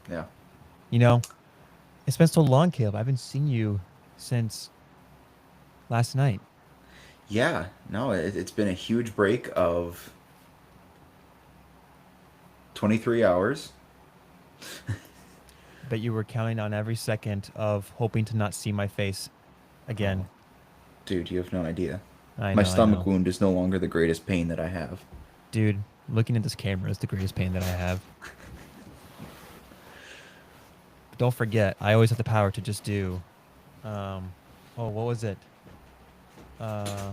Yeah. You know, it's been so long, Caleb. I haven't seen you since last night. Yeah. No, it's been a huge break of 23 hours. Bet you were counting on every second of hoping to not see my face Oh, again. dude, you have no idea. I My know, I stomach know. wound is no longer the greatest pain that I have. Dude, looking at this camera is the greatest pain that I have. But don't forget, I always have the power to just do um oh, what was it? Uh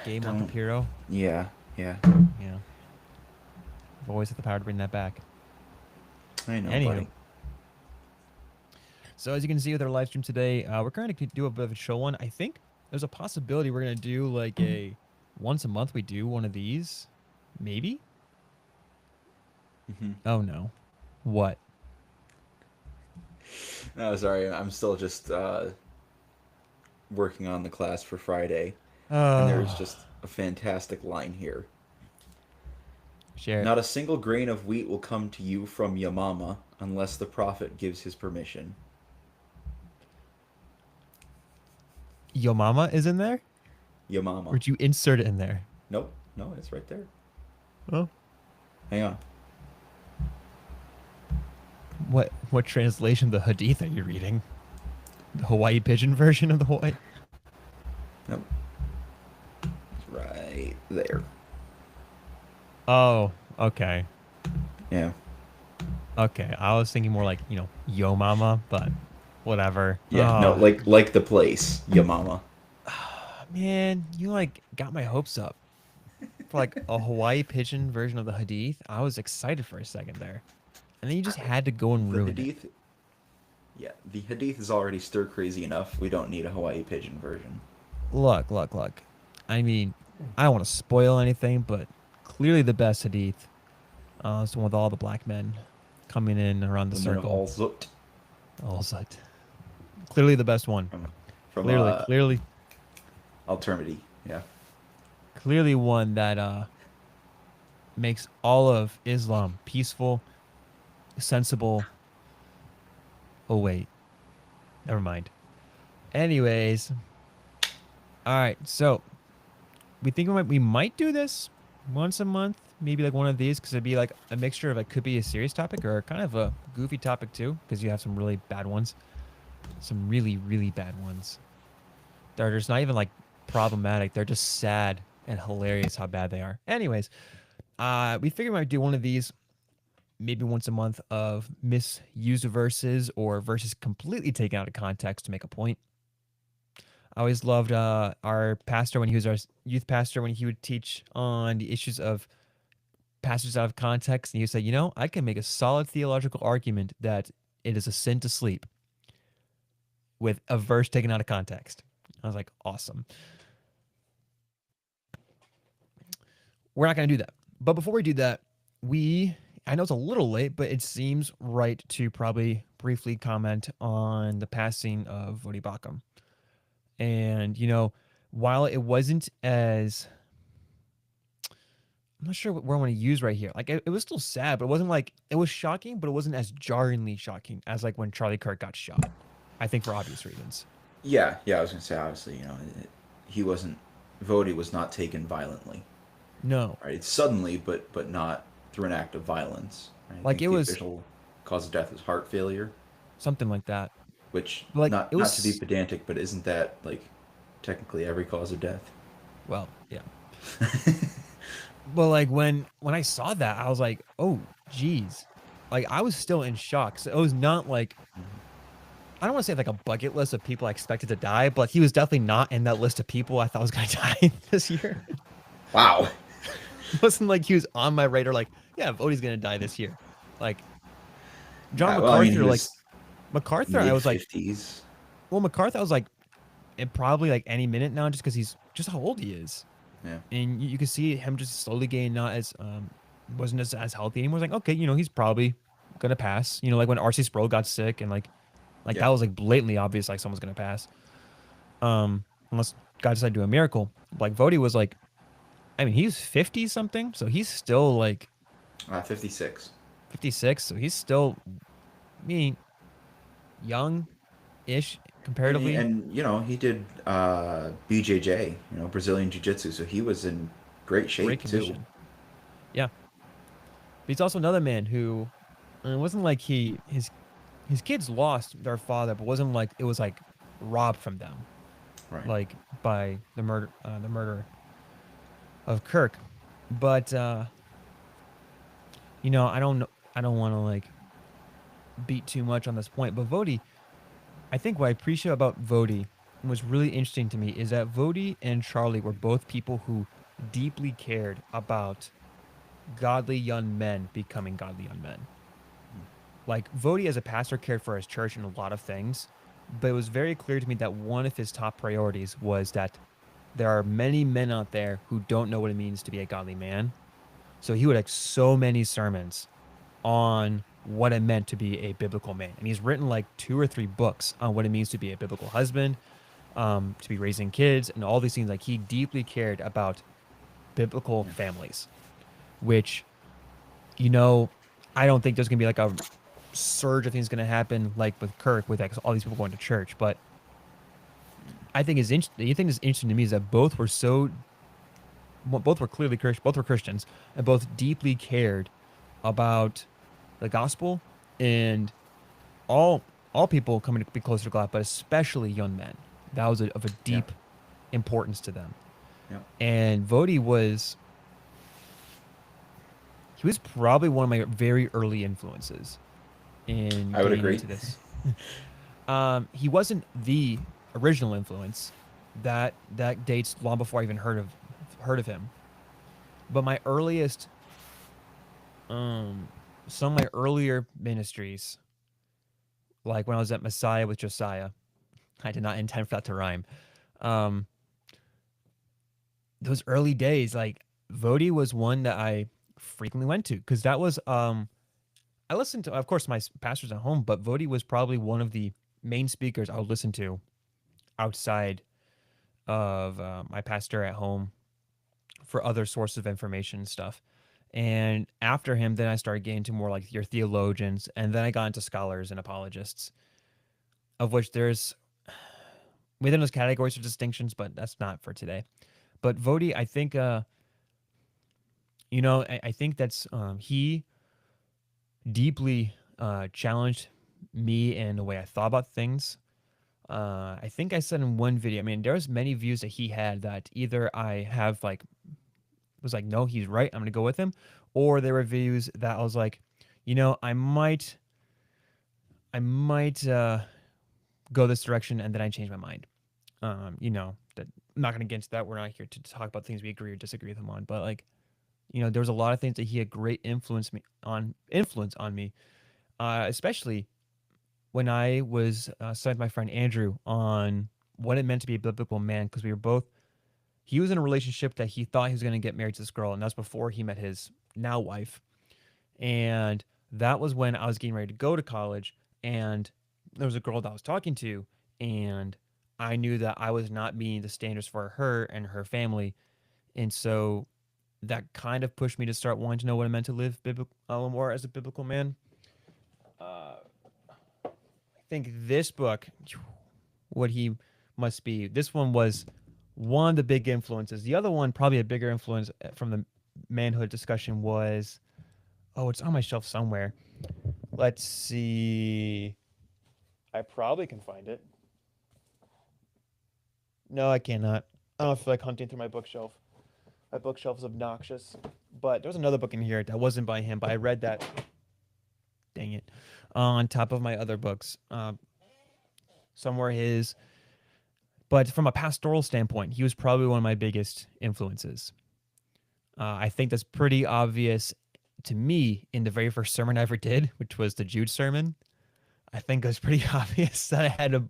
Game on Don't. Papiro? Yeah. Yeah. Yeah. I've always had the power to bring that back. I know, Anywho, buddy. so as you can see with our live stream today, we're going to do a bit of a show one. I think there's a possibility we're going to do like a once a month we do one of these. Maybe? Hmm. Oh no. What? No, sorry. I'm still just working on the class for Friday, and there's Oh, just a fantastic line here. share it. Not a single grain of wheat will come to you from Yamama unless the prophet gives his permission. Yo mama is in there? Or Yamama. did you insert it in there? Nope. No, it's right there. Oh. Hang on. What translation of the Hadith are you reading? The Hawaii pigeon version of the Hawaii? Nope. It's right there. Oh, okay. Yeah. Okay. I was thinking more like, yo mama, but whatever. Yeah. No, Oh, like the place, Yamama. man, you like got my hopes up for like a Hawaii pigeon version of the Hadith. I was excited for a second there. And then you just had to go and The ruin it. Hadith. Yeah, the Hadith is already stir crazy enough. We don't need a Hawaii pigeon version. Look, look, look. I mean, I don't want to spoil anything, but clearly the best Hadith is the one with all the black men coming in around the The men of circle. Al Zut All set. Clearly the best one. from Clearly, clearly, Altermity. Yeah. clearly one that makes all of Islam peaceful, sensible. Oh wait, never mind. Anyways, all right. So we might do this once a month, maybe like one of these, because it'd be like a mixture of like could be a serious topic or kind of a goofy topic too, because you have some really bad ones, some really really bad ones. They're just not even like problematic. They're just sad and hilarious how bad they are. Anyways, we figured we might do one of these maybe once a month of misused verses or verses completely taken out of context to make a point. I always loved our pastor when he was our youth pastor when he would teach on the issues of passages out of context, and he would say, I can make a solid theological argument that it is a sin to sleep with a verse taken out of context. I was like, awesome. We're not going to do that. But before we do that, I know it's a little late, but it seems right to probably briefly comment on the passing of Vodi Bakum. And, while it wasn't as, I'm not sure what word I want to use right here. Like, it was still sad, but it wasn't like, it was shocking, but it wasn't as jarringly shocking as like when Charlie Kirk got shot. I think for obvious reasons. Yeah. Yeah. I was gonna say obviously, he wasn't. Vody was not taken violently. No, Right. It's suddenly, but not through an act of violence. Right? I like think it the was official cause of death is heart failure, something like that. which Like, it not to be was, pedantic, but isn't that like technically every cause of death? well, yeah. But like when I saw that, I was like, oh, geez. Like I was still in shock. So it was not like I don't want to say like a bucket list of people I expected to die, but he was definitely not in that list of people I thought was gonna die this year. Wow. It wasn't like he was on my radar. Like, yeah, Odie's gonna die this year. Like John Yeah. Well, I mean, he MacArthur, like was MacArthur, I mid was like, 50s. well, MacArthur, I was like, and probably like any minute now, just because he's just how old he is, Yeah. and you can see him just slowly getting not as wasn't as healthy anymore. It's like, okay, he's probably gonna pass. Like when RC Sproul got sick and like Yeah. that was like blatantly obvious, like someone's gonna pass. Unless God decided to do a miracle. Like Vody was like, I mean, he's 50 something, so he's still like 56. 56, so he's still, I mean, young-ish And comparatively, and you know he did BJJ, Brazilian Jiu Jitsu, so he was in great great shape too. condition. Yeah, but he's also another man who it wasn't like his kids lost their father, but wasn't like it was like robbed from them, Right. like by the murder of Kirk. But I don't know, I don't want to like beat too much on this point. But Vodi, I think what I appreciate about Vodi and what's really interesting to me is that Vodi and Charlie were both people who deeply cared about godly young men becoming godly young men. Like Vodi as a pastor cared for his church and a lot of things, but it was very clear to me that one of his top priorities was that there are many men out there who don't know what it means to be a godly man. So he would have so many sermons on what it meant to be a biblical man. And he's written like two or three books on what it means to be a biblical husband, to be raising kids, and all these things. Like he deeply cared about biblical Yeah. families, which, you know, I don't think there's going to be like a surge of things going to happen like with Kirk, with like all these people going to church. But I think is interesting. The thing that's interesting to me is that both were clearly Christian, both were Christians, and both deeply cared about the gospel and all all people coming to be closer to God, but especially young men. That was of a Yeah. deep importance to them. Yeah. And Vodi was he was probably one of my very early influences in I would getting agree. into this. He wasn't the original influence. That dates long before I even heard of him. But my earliest, um, some of my earlier ministries, like when I was at Messiah with Josiah, I did not intend for that to rhyme. Um, those early days, like Vodi was one that I frequently went to because that was I listened to, of course, my pastors at home, but Vodi was probably one of the main speakers I would listen to outside of my pastor at home for other sources of information and stuff. And after him, then I started getting to more like your theologians, and then I got into scholars and apologists, of which there's within those categories of distinctions, but that's not for today. But Vodi, I think, I think that's he deeply challenged me in the way I thought about things. I think I said in one video, I mean, there's many views that he had that either I have like was like, no, he's right, I'm gonna go with him, or there were views that I was like, I might go this direction, and then I change my mind. That I'm not gonna get into that. We're not here to talk about things we agree or disagree with him on, but like, there was a lot of things that he had great influence on me, especially when I was studying with my friend Andrew on what it meant to be a biblical man, because we were both. He was in a relationship that he thought he was going to get married to this girl, and that's before he met his now wife. And that was when I was getting ready to go to college, and there was a girl that I was talking to, and I knew that I was not meeting the standards for her and her family, and so that kind of pushed me to start wanting to know what it meant to live a little more as a biblical man. I think this book, what he must be. This one was one of the big influences. The other one, probably a bigger influence from the manhood discussion, was it's on my shelf somewhere. Let's see. I probably can find it. No, I cannot. I don't feel like hunting through my bookshelf. My bookshelf is obnoxious. But there was another book in here that wasn't by him, but I read that. Dang it. On top of my other books. Some were his. But from a pastoral standpoint, he was probably one of my biggest influences. I think that's pretty obvious to me in the very first sermon I ever did, which was the Jude sermon. I think it was pretty obvious that I had a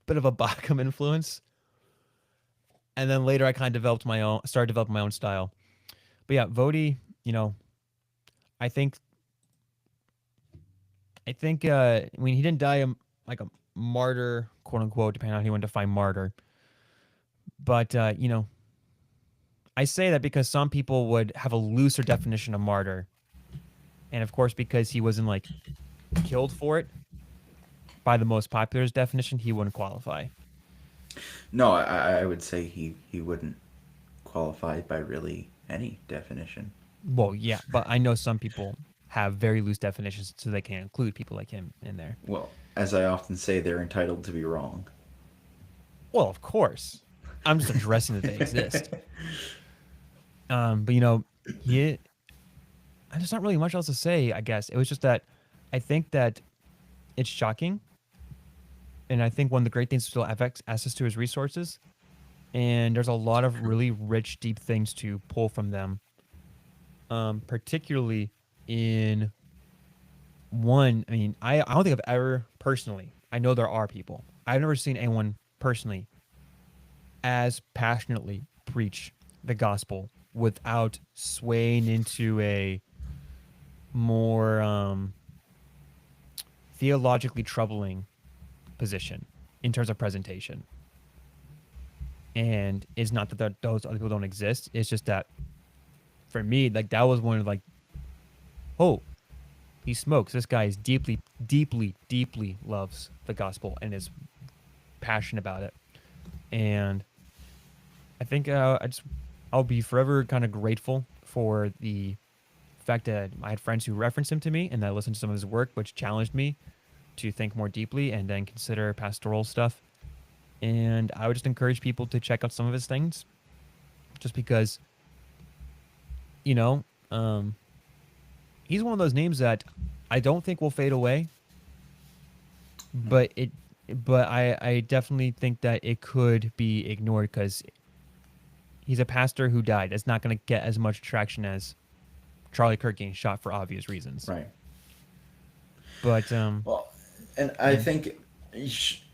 bit of a Bacham influence. And then later I kind of started developing my own style. But yeah, Vodi, you know, I think, when he didn't die like a martyr, quote unquote, depending on how you want to define martyr. But, I say that because some people would have a looser definition of martyr And of course, because he wasn't like killed for it by the most popular definition, he wouldn't qualify. No, I would say he wouldn't qualify by really any definition. Well, yeah, but I know some people have very loose definitions so they can include people like him in there. Well, as I often say, they're entitled to be wrong. Well, of course. I'm just addressing that they exist. But he there's not really much else to say, I guess. It was just that I think that it's shocking. And I think one of the great things is still have access to his resources. And there's a lot of really rich, deep things to pull from them. Particularly in one, I mean, I don't think I've ever personally, I know there are people, I've never seen anyone personally as passionately preach the gospel without swaying into a more theologically troubling position in terms of presentation. And it's not that those other people don't exist. It's just that for me, like that was one of like, oh, he smokes. This guy is deeply, deeply, deeply loves the gospel and is passionate about it. And I think I'll be forever kind of grateful for the fact that I had friends who referenced him to me and that I listened to some of his work, which challenged me to think more deeply and then consider pastoral stuff. And I would just encourage people to check out some of his things, just because you know um, he's one of those names that I don't think will fade away, but I definitely think that it could be ignored because he's a pastor who died. It's not going to get as much traction as Charlie Kirk getting shot for obvious reasons. Right. But Well, and I yeah, think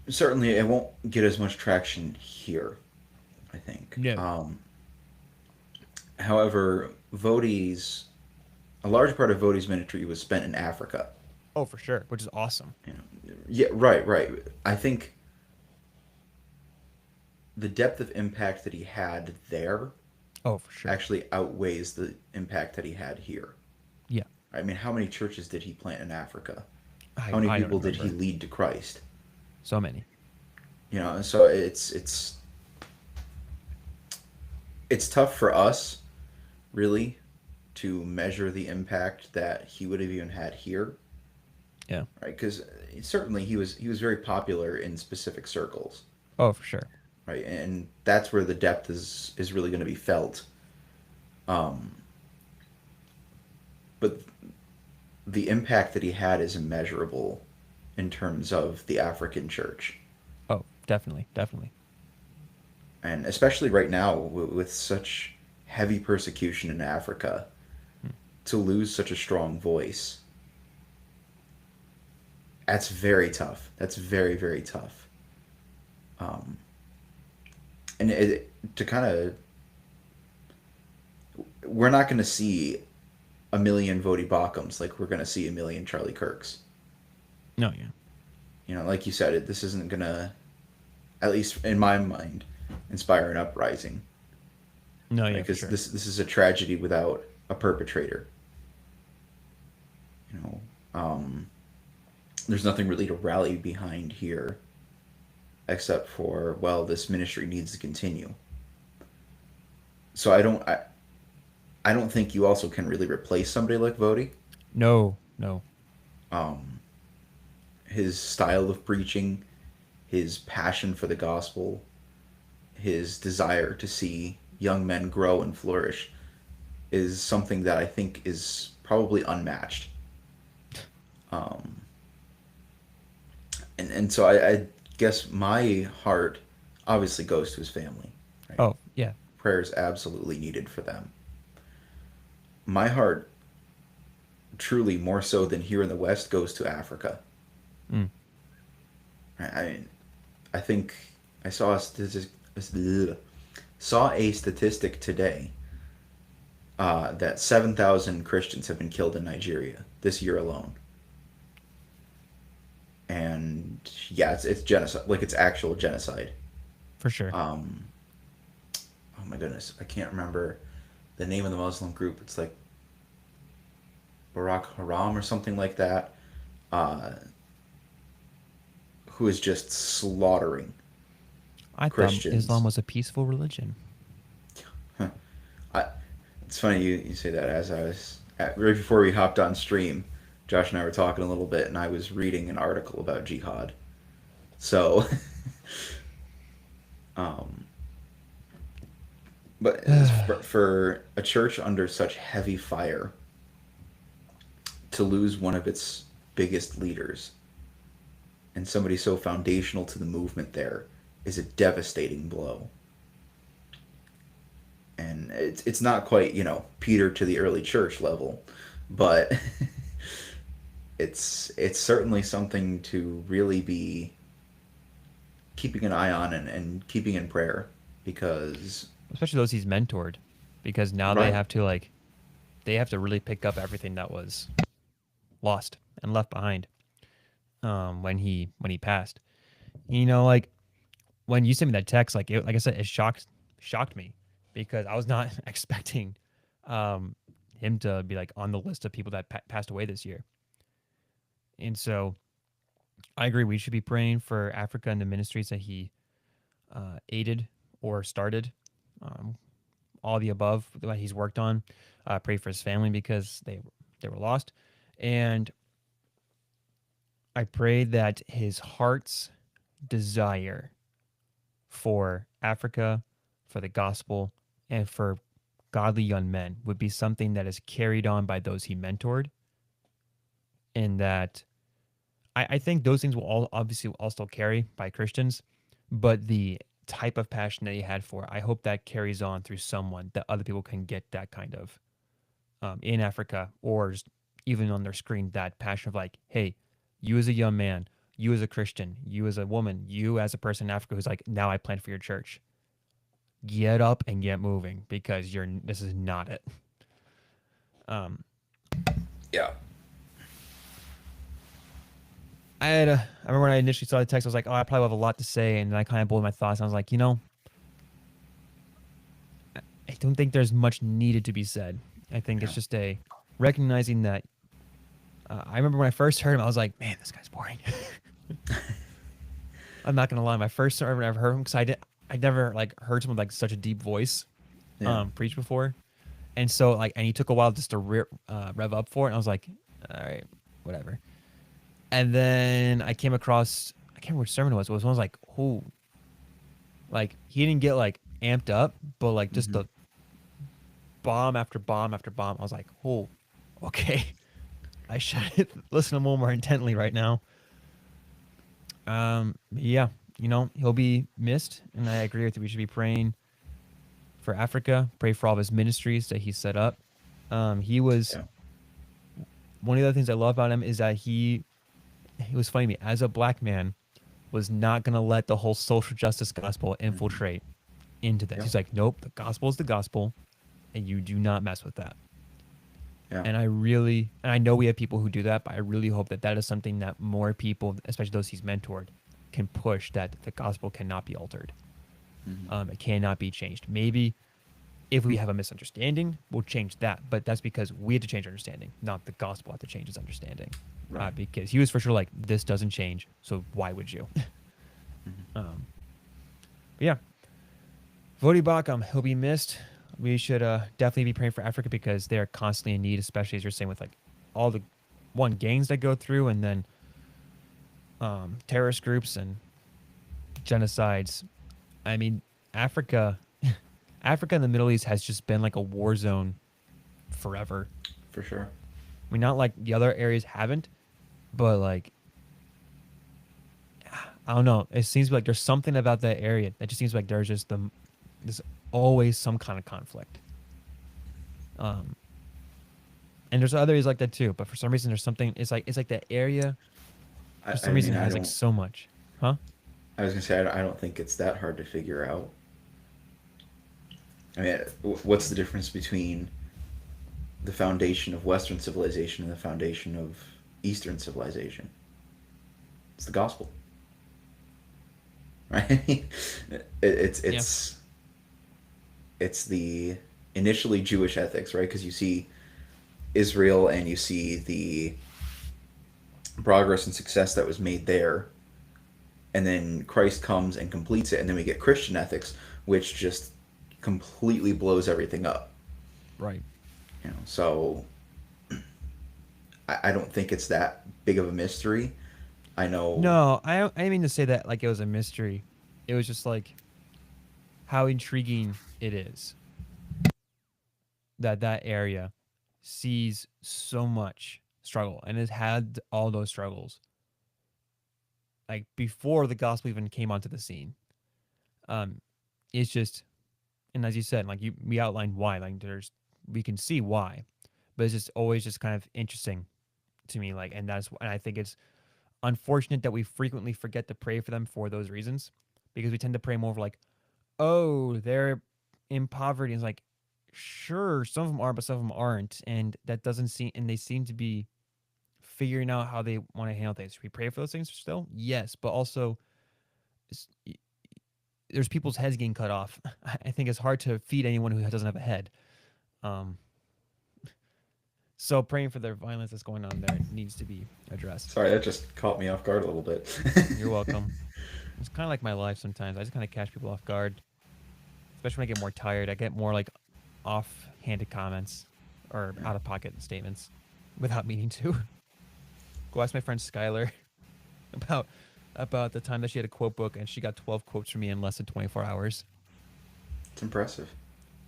certainly it won't get as much traction here. I think. no, However, Vodi's a large part of Vodi's ministry was spent in Africa. oh for sure, which is awesome. You know, yeah, right, right. I think the depth of impact that he had there Oh for sure, actually outweighs the impact that he had here. yeah. I mean, how many churches did he plant in Africa? How I many I don't people did he remember lead to Christ? so many. You know, so it's tough for us, really, to measure the impact that he would have even had here, Yeah. right? Because certainly he was very popular in specific circles, Oh for sure. right? And that's where the depth is really going to be felt. Um, but the impact that he had is immeasurable in terms of the African church, Oh definitely, definitely. and especially right now with such heavy persecution in Africa, Hmm. to lose such a strong voice, that's very tough. That's very very tough. Um, and to kind of, we're not going to see a million Vody Bachums like we're going to see a million Charlie Kirks. No, yeah. You know, like you said, this isn't going to, at least in my mind, inspire an uprising, No, right? yeah, for Because sure. this is a tragedy without a perpetrator. You know, there's nothing really to rally behind here, except for, well, this ministry needs to continue. So I don't think you also can really replace somebody like Vody. No, no, Um, his style of preaching, his passion for the gospel, his desire to see young men grow and flourish is something that I think is probably unmatched. Um, and so I guess my heart obviously goes to his family. Right? oh yeah. Prayer is absolutely needed for them. My heart, truly more so than here in the West, goes to Africa. Mm. Right? I think I saw a statistic today that 7,000 Christians have been killed in Nigeria this year alone. And yeah, it's genocide, like it's actual genocide. For sure. Um, oh my goodness, I can't remember the name of the Muslim group. It's like Barack Haram or something like that, uh, who is just slaughtering I thought Islam Christians. was a peaceful religion. Huh. I, it's funny you say that. As I was right before we hopped on stream, Josh and I were talking a little bit, and I was reading an article about jihad. So, um, but for a church under such heavy fire to lose one of its biggest leaders and somebody so foundational to the movement there is a devastating blow. And it's not quite, Peter to the early church level, but it's certainly something to really be keeping an eye on and keeping in prayer because Especially those he's mentored, because now right. they have to really pick up everything that was lost and left behind when he passed. You know, like when you sent me that text, like I said, it shocked me because I was not expecting um, him to be like on the list of people that passed away this year. And so I agree. We should be praying for Africa and the ministries that he aided or started. Um, all the above that he's worked on. Pray for his family because they were lost, and I pray that his heart's desire for Africa, for the gospel, and for godly young men would be something that is carried on by those he mentored, and that I think those things will all obviously all still carry by Christians, but the type of passion that he had for it, I hope that carries on through someone that other people can get that kind of in Africa or just even on their screen that passion of like, hey, you as a young man, you as a Christian, you as a woman, you as a person in Africa who's like, now I plan for your church. Get up and get moving because you're this is not it. Um, Yeah. I remember when I initially saw the text, I was like, oh, I probably have a lot to say, and then I kind of boiled my thoughts. And I was like, I don't think there's much needed to be said. I think Yeah. it's just a recognizing that. I remember when I first heard him, I was like, man, this guy's boring. I'm not gonna lie. My first time I ever heard him because I never like heard someone with like such a deep voice Yeah. preach before, and so like and he took a while just to rev up for it. And I was like, all right, whatever. And then I came across I can't remember which sermon it was. It was one I was like, oh, like he didn't get like amped up, but like just Mm-hmm. the bomb after bomb after bomb. I was like, oh, okay. I should listen to him a little more intently right now. Yeah, he'll be missed, and I agree with you. We should be praying for Africa, pray for all of his ministries that he set up. He was Yeah. one of the other things I love about him is that he was funny to me as a black man was not gonna let the whole social justice gospel Mm-hmm. infiltrate into this. Yeah. He's like, nope, the gospel is the gospel, and you do not mess with that. Yeah. And I know we have people who do that, but I really hope that that is something that more people, especially those he's mentored, can push that the gospel cannot be altered. Mm-hmm. It cannot be changed. Maybe if we have a misunderstanding, we'll change that. But that's because we had to change our understanding, not the gospel had to change its understanding. Right. Because he was for sure like, this doesn't change, so why would you? Mm-hmm. um, but yeah, Vodi Bakum, he'll be missed. We should definitely be praying for Africa because they're constantly in need, especially as you're saying with like all the one gangs that go through and then terrorist groups and genocides. I mean, Africa, Africa and the Middle East has just been like a war zone forever. For sure. I mean, not like the other areas haven't, but like I don't know. It seems like there's something about that area that just seems like there's always some kind of conflict. Um, and there's other areas like that too, but for some reason there's something. It's like that area for I some reason mean, I has like don't. so much, huh? I was gonna say I don't think it's that hard to figure out. I mean, what's the difference between the foundation of Western civilization and the foundation of Eastern civilization? It's the gospel, right? It's Yeah, it's the initially Jewish ethics, right? Because you see Israel and you see the progress and success that was made there, and then Christ comes and completes it, and then we get Christian ethics, which just completely blows everything up. Right. So I don't think it's that big of a mystery. I know. No, I didn't mean to say that like it was a mystery. It was just like how intriguing it is that that area sees so much struggle and has had all those struggles like before the gospel even came onto the scene. Um, it's just, and as you said, like we outlined why. Like we can see why, but it's just always just kind of interesting to me. Like, and I think it's unfortunate that we frequently forget to pray for them for those reasons, because we tend to pray more for like, oh, they're in poverty. It's like, sure, some of them are, but some of them aren't, and that doesn't seem, and they seem to be figuring out how they want to handle things. Should we pray for those things still? Yes, but also there's people's heads getting cut off. I think it's hard to feed anyone who doesn't have a head. Um, so praying for their violence that's going on there needs to be addressed. Sorry, that just caught me off guard a little bit. You're welcome. It's kind of like my life sometimes. I just kind of catch people off guard, especially when I get more tired. I get more like off-handed comments or out-of-pocket statements without meaning to. Go ask my friend Skylar about the time that she had a quote book and she got 12 quotes from me in less than 24 hours. It's impressive.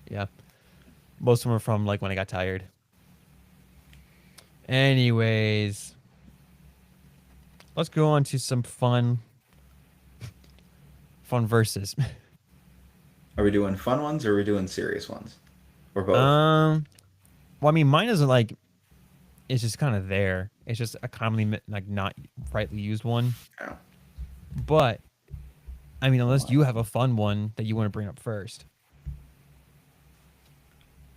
Yeah. Most of them were from like when I got tired. Anyways, let's go on to some fun verses. Are we doing fun ones or are we doing serious ones? Or both? um, well, I mean, mine isn't like it's just kind of there. It's just a commonly like not rightly used one. Yeah. But I mean, unless Well, you have a fun one that you want to bring up first.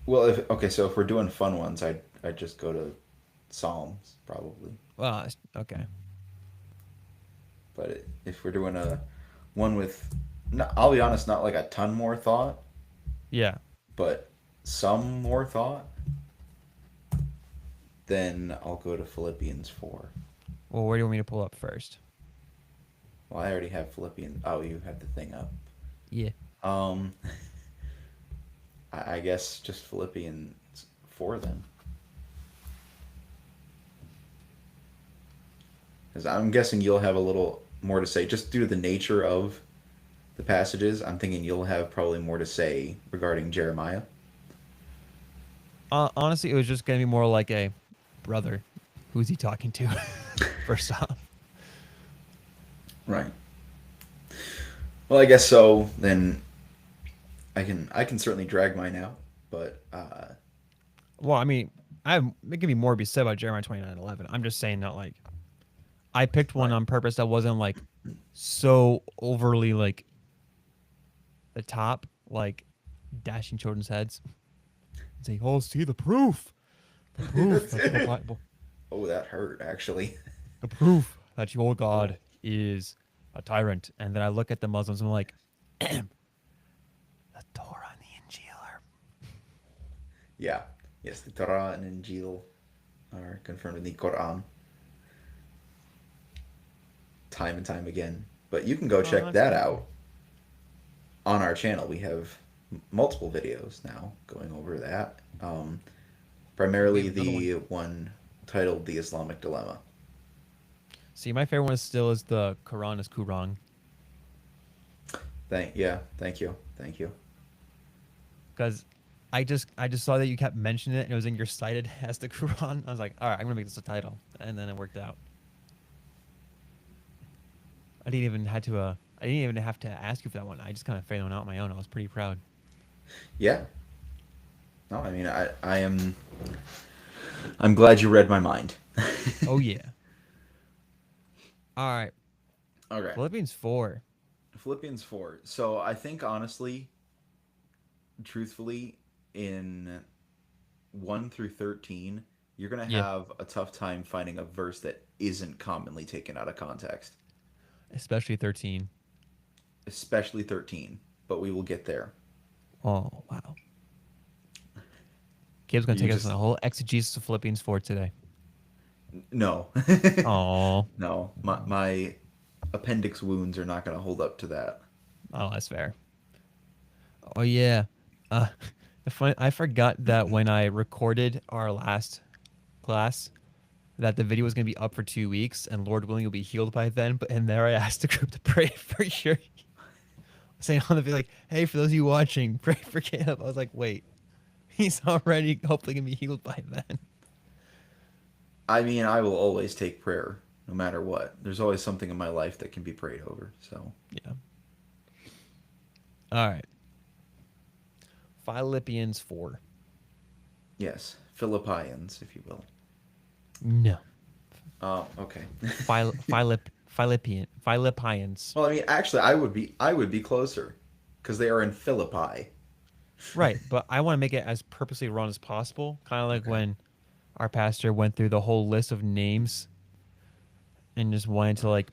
if okay, so if we're doing fun ones, I'd just go to Psalms probably. Well, okay. But if we're doing a one with, no, I'll be honest, not like a ton more thought, Yeah. but some more thought, then I'll go to Philippians 4. Well, where do you want me to pull up first? Well, I already have Philippians. Oh, you have the thing up. Yeah. Um, I guess just Philippians 4 then. Because I'm guessing you'll have a little more to say, just due to the nature of the passages. I'm thinking you'll have probably more to say regarding Jeremiah. Honestly, it was just gonna be more like a brother. Who's he talking to? First off. Right. Well, I guess so. Then I can certainly drag mine out, but Well, I mean, it can be more to be said about Jeremiah 29:11. I'm just saying that like I picked one right. on purpose that wasn't like so overly like the top, like dashing children's heads. And say, "Oh, see the proof that your Bible, Oh, that hurt actually. the proof that your Oh, God is a tyrant." And then I look at the Muslims and I'm like, "The Torah and the Injil are." yeah. Yes, the Torah and Injil are confirmed in the Quran time and time again. But you can go Oh, check that's that okay. out on our channel. We have multiple videos now going over that. We Primarily have another one. the one titled "The Islamic Dilemma." See, my favorite one still is the Quran is Qur'an. Thank you, thank you. Because I just saw that you kept mentioning it and it was in your cited as the Quran. I was like, all right, I'm gonna make this a title, and then it worked out. I didn't even have to ask you for that one. I just kind of figured one out on my own. I was pretty proud. Yeah. No, I mean I am. I'm glad you read my mind. Oh yeah. All right. Okay. Philippians 4. Philippians 4. So I think honestly, truthfully, in 1 through 13, you're going to Yeah. have a tough time finding a verse that isn't commonly taken out of context, Especially 13. especially 13. But we will get there. Oh wow. Gabe's gonna You take us on just a whole exegesis of Philippians 4 today. no, Oh, no. My appendix wounds are not going to hold up to that. oh, that's fair. Oh yeah. Uh, I forgot that when I recorded our last class, that the video was gonna be up for 2 weeks, and Lord willing, you'll be healed by then. But in there, I asked the group to pray for sure. Saying on the video, like, "Hey, for those of you watching, pray for Caleb." I was like, "Wait, he's already hopefully gonna be healed by then." I mean, I will always take prayer, no matter what. There's always something in my life that can be prayed over. So Yeah. All right. Philippians 4. yes, Philippians, if you will. No. Okay. Philippians. Well, I mean, actually, I would be closer, because they are in Philippi. Right, but I want to make it as purposely wrong as possible. Kind of like Okay. when our pastor went through the whole list of names and just wanted to like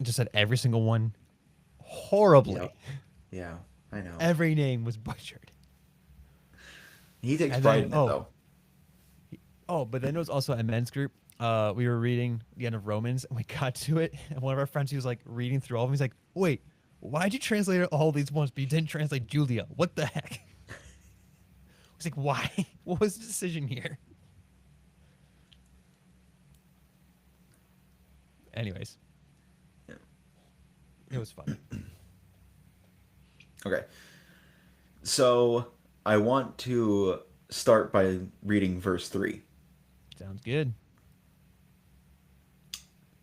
just said every single one horribly. Yep. Yeah, I know. Every name was butchered. He takes And pride then in it, though. but then it was also a men's group. We were reading the end of Romans, and we got to it, and one of our friends, he was like reading through all of them. He's like, "Wait, why'd you translate all these ones, but you didn't translate Julia? What the heck?" I was like, "Why? What was the decision here?" Anyways, Yeah. it was funny. Okay. So I want to start by reading verse 3. Sounds good.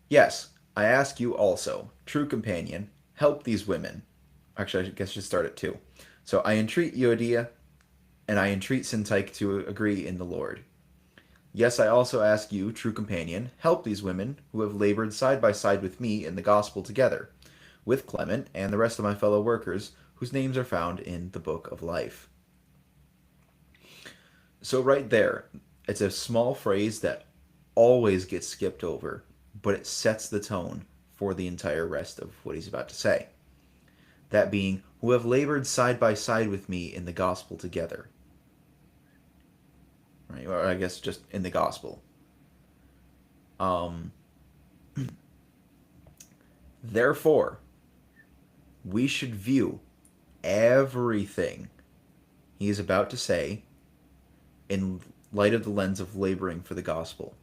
Yes, I ask you also, true companion, help these women. Actually, I guess I should start at 2. So I entreat Euodia and I entreat Syntyche to agree in the Lord. Yes, I also ask you, true companion, help these women who have labored side by side with me in the gospel together, with Clement and the rest of my fellow workers whose names are found in the book of life. So, right there, it's a small phrase that always gets skipped over, but it sets the tone for the entire rest of what he's about to say. That being, who have labored side by side with me in the gospel together. Right? Or I guess just in the gospel. Um, Therefore, we should view everything he is about to say in light of the lens of laboring for the gospel.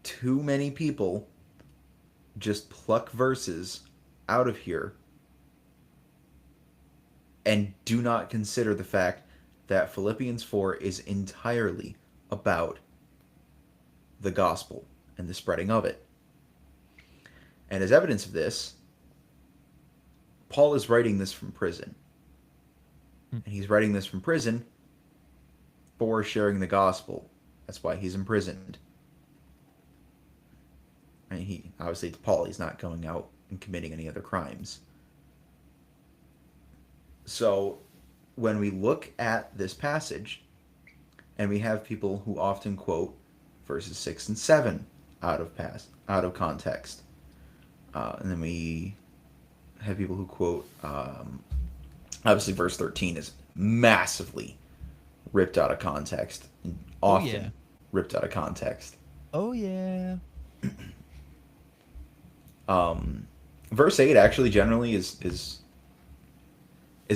Too many people just pluck verses out of here and do not consider the fact that Philippians 4 is entirely about the gospel and the spreading of it. And as evidence of this, Paul is writing this from prison. And he's writing this from prison for sharing the gospel. That's why he's imprisoned. And he obviously, it's Paul, he's not going out and committing any other crimes. So when we look at this passage, and we have people who often quote verses 6 and 7 out of context, and then we have people who quote obviously verse 13 is massively ripped out of context and Oh yeah. often ripped out of context. Oh yeah. Verse 8 actually generally is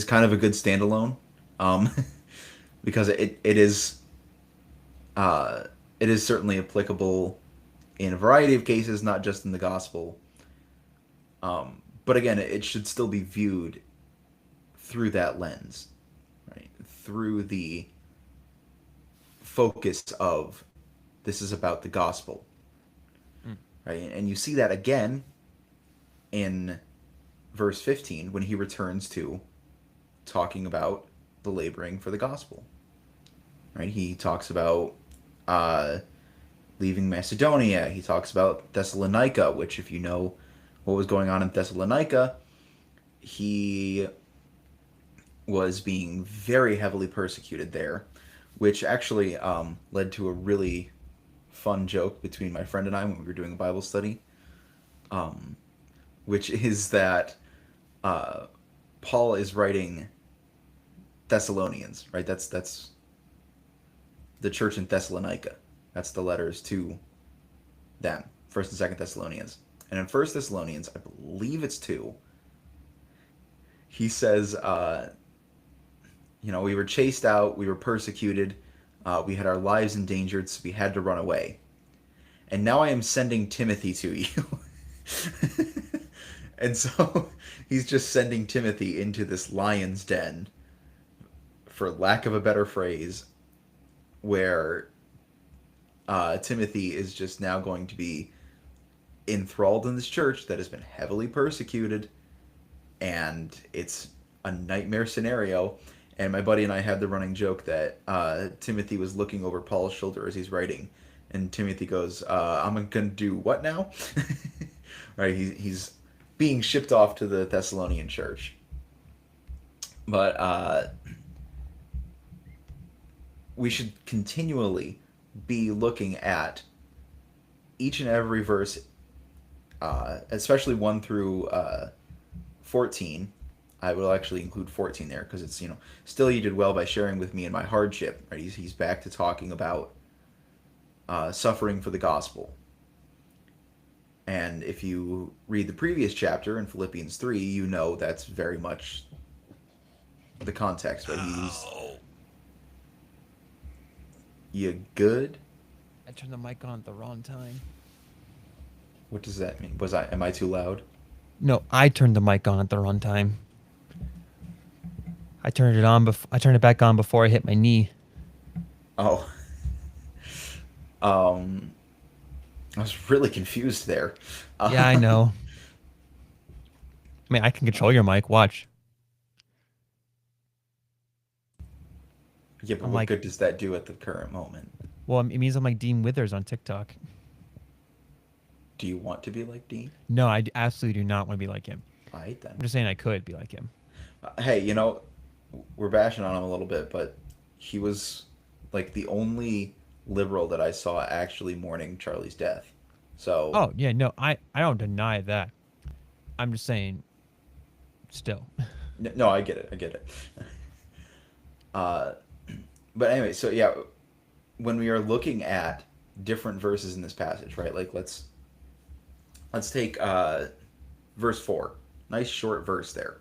kind of a good standalone, um, because uh, it is certainly applicable in a variety of cases, not just in the gospel. But again, it should still be viewed through that lens, right? Through the focus of this is about the gospel, Mm. right? And you see that again in verse 15 when he returns to talking about the laboring for the gospel, right? He talks about uh, leaving Macedonia. He talks about Thessalonica, which, if you know what was going on in Thessalonica, he was being very heavily persecuted there, which actually led to a really fun joke between my friend and I when we were doing a Bible study, which is that Paul is writing Thessalonians, right? That's the church in Thessalonica. That's the letters to them, First and Second Thessalonians. And in First Thessalonians, I believe it's two. He says, we were chased out, we were persecuted, we had our lives endangered, so we had to run away. And now I am sending Timothy to you. And so he's just sending Timothy into this lion's den, for lack of a better phrase, where Timothy is just now going to be enthralled in this church that has been heavily persecuted, and it's a nightmare scenario. And my buddy and I had the running joke that Timothy was looking over Paul's shoulder as he's writing, and Timothy goes, "I'm gonna do what now?" Right? He's being shipped off to the Thessalonian church, but we should continually be looking at each and every verse, especially 1 through 14. I will actually include 14 there because it's, still you did well by sharing with me in my hardship. Right? He's back to talking about suffering for the gospel. And if you read the previous chapter in Philippians 3, you know that's very much the context. Right? You good? I turned the mic on at the wrong time. What does that mean? Am I too loud? No, I turned the mic on at the wrong time. I turned it on. I turned it back on before I hit my knee. Oh. um, I was really confused there. Yeah, I know. I mean, I can control your mic. Watch. Yeah, but I'm what like, good does that do at the current moment? well, it means I'm like Dean Withers on TikTok. Do you want to be like Dean? No, I absolutely do not want to be like him. All right, I'm then. just saying I could be like him. Hey, we're bashing on him a little bit, but he was like the only liberal that I saw actually mourning Charlie's death. So, Oh yeah, no, I don't deny that. I'm just saying, still. no, I get it. I get it. Uh, but anyway, so yeah, when we are looking at different verses in this passage, right? Like let's take verse 4. Nice short verse there.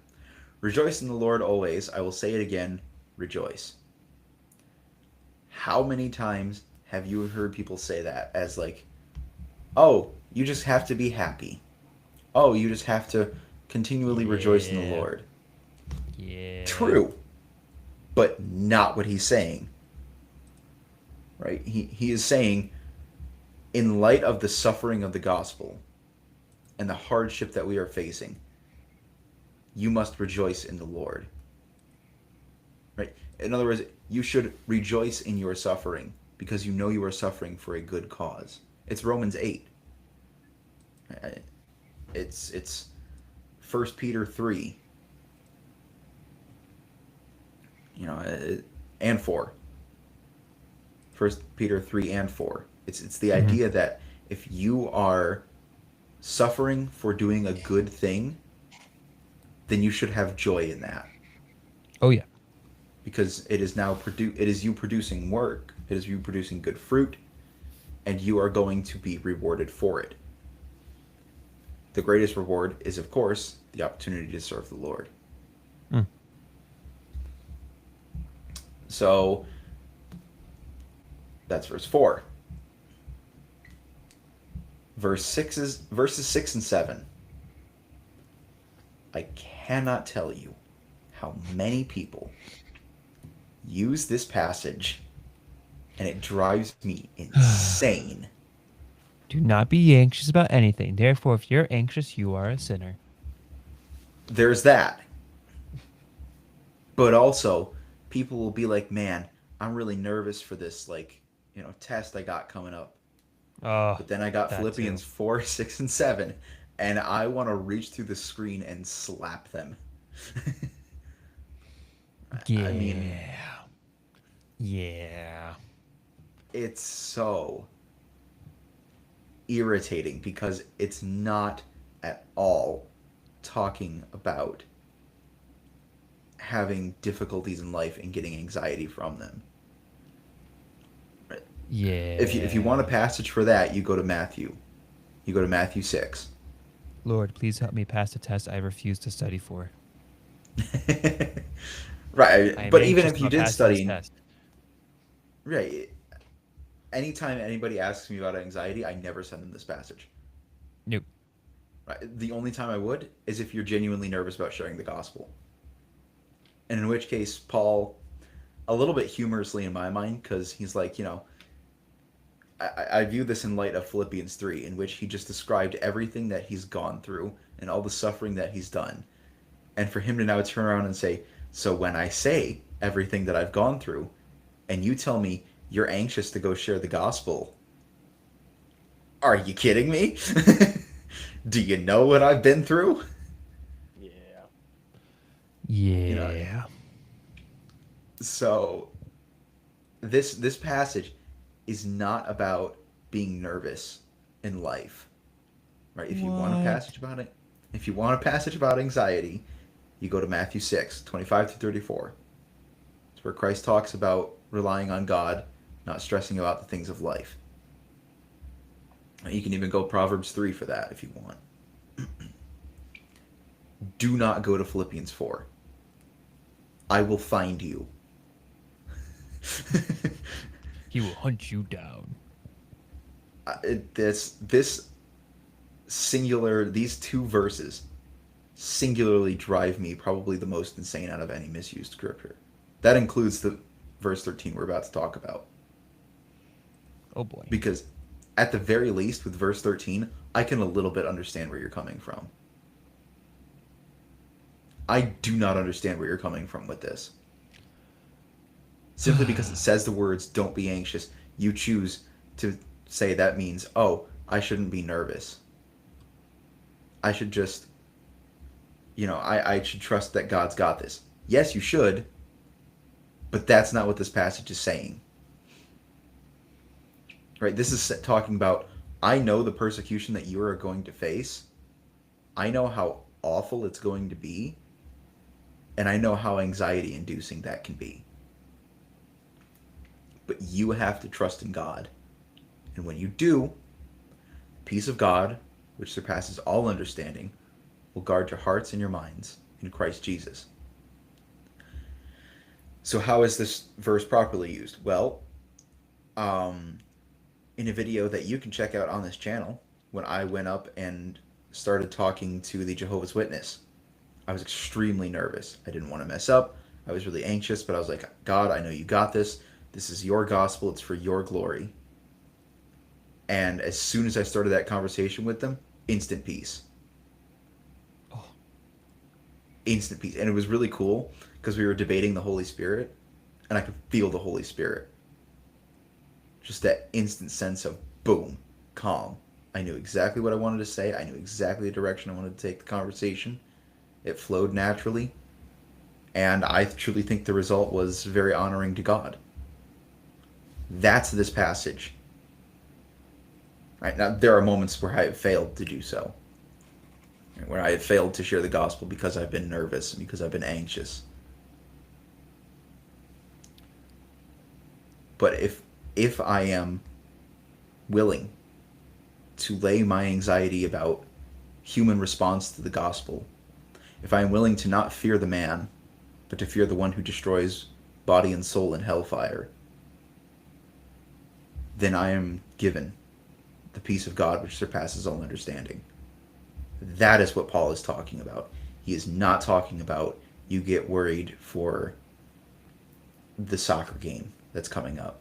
Rejoice in the Lord always. I will say it again, rejoice. How many times have you heard people say that as like, oh, you just have to be happy. Oh, you just have to continually rejoice in the Yeah. Lord. Yeah. True, but not what he's saying. Right? He is saying, in light of the suffering of the gospel and the hardship that we are facing, you must rejoice in the Lord. Right? In other words, you should rejoice in your suffering because you know you are suffering for a good cause. It's Romans 8. It's 1 Peter 3. And 4. 1 Peter 3 and 4. It's the Mm-hmm. idea that if you are suffering for doing a good thing, then you should have joy in that, Oh yeah. because it is you producing work, it is you producing good fruit, and you are going to be rewarded for it. The greatest reward is, of course, the opportunity to serve the Lord. Mm. So that's verse 4. Verses 6 and 7. I cannot tell you how many people use this passage, and it drives me insane. Do not be anxious about anything. Therefore, if you're anxious, you are a sinner. There's that. But also, people will be like, man, I'm really nervous for this, like, test I got coming up. Oh, But then I got that too. Philippians 4, 6, and 7, and I want to reach through the screen and slap them. I mean, Yeah. Yeah. it's so irritating because it's not at all talking about having difficulties in life and getting anxiety from them. Right? If you want a Yeah. passage for that, you go to Matthew. You go to Matthew 6. Lord, please help me pass the test I refuse to study for. Right, I am but even anxious if you about did passing this study, test. right, anytime anybody asks me about anxiety, I never send them this passage. Nope. Right? The only time I would is if you're genuinely nervous about sharing the gospel. And in which case, Paul, a little bit humorously in my mind, because he's like, I view this in light of Philippians 3, in which he just described everything that he's gone through and all the suffering that he's done. And for him to now turn around and say, so when I say everything that I've gone through, and you tell me you're anxious to go share the gospel, are you kidding me? Do you know what I've been through? Yeah. You know, Yeah. so this passage is not about being nervous in life, right? If you want a What? passage about it, if you want a passage about anxiety, you go to Matthew 6, 25 to 34. It's where Christ talks about relying on God, not stressing about the things of life. You can even go Proverbs 3 for that if you want. Do not go to Philippians 4. I will find you. He will hunt you down. This singular, these two verses singularly drive me probably the most insane out of any misused scripture. That includes the verse 13 we're about to talk about. Oh boy. Because at the very least, with verse 13, I can a little bit understand where you're coming from. I do not understand where you're coming from with this. Simply because it says the words, don't be anxious, you choose to say that means, oh, I shouldn't be nervous. I should just, I should trust that God's got this. Yes, you should, but that's not what this passage is saying. Right? This is talking about, I know the persecution that you are going to face. I know how awful it's going to be, and I know how anxiety inducing that can be. But you have to trust in God. And when you do, peace of God, which surpasses all understanding, will guard your hearts and your minds in Christ Jesus. So, how is this verse properly used? Well, in a video that you can check out on this channel, when I went up and started talking to the Jehovah's Witness, I was extremely nervous. I didn't want to mess up. I was really anxious, but I was like, God, I know you got this. This is your gospel. It's for your glory. And as soon as I started that conversation with them, instant peace. Oh. Instant peace. And it was really cool because we were debating the Holy Spirit, and I could feel the Holy Spirit. Just that instant sense of boom, calm. I knew exactly what I wanted to say. I knew exactly the direction I wanted to take the conversation. It flowed naturally. And I truly think the result was very honoring to God. That's this passage. Right now, there are moments where I have failed to do so, where I have failed to share the gospel because I've been nervous and because I've been anxious. But if I am willing to lay my anxiety about human response to the gospel, if I am willing to not fear the man, but to fear the one who destroys body and soul in hellfire, then I am given the peace of God which surpasses all understanding. That is what Paul is talking about. He is not talking about you get worried for the soccer game that's coming up.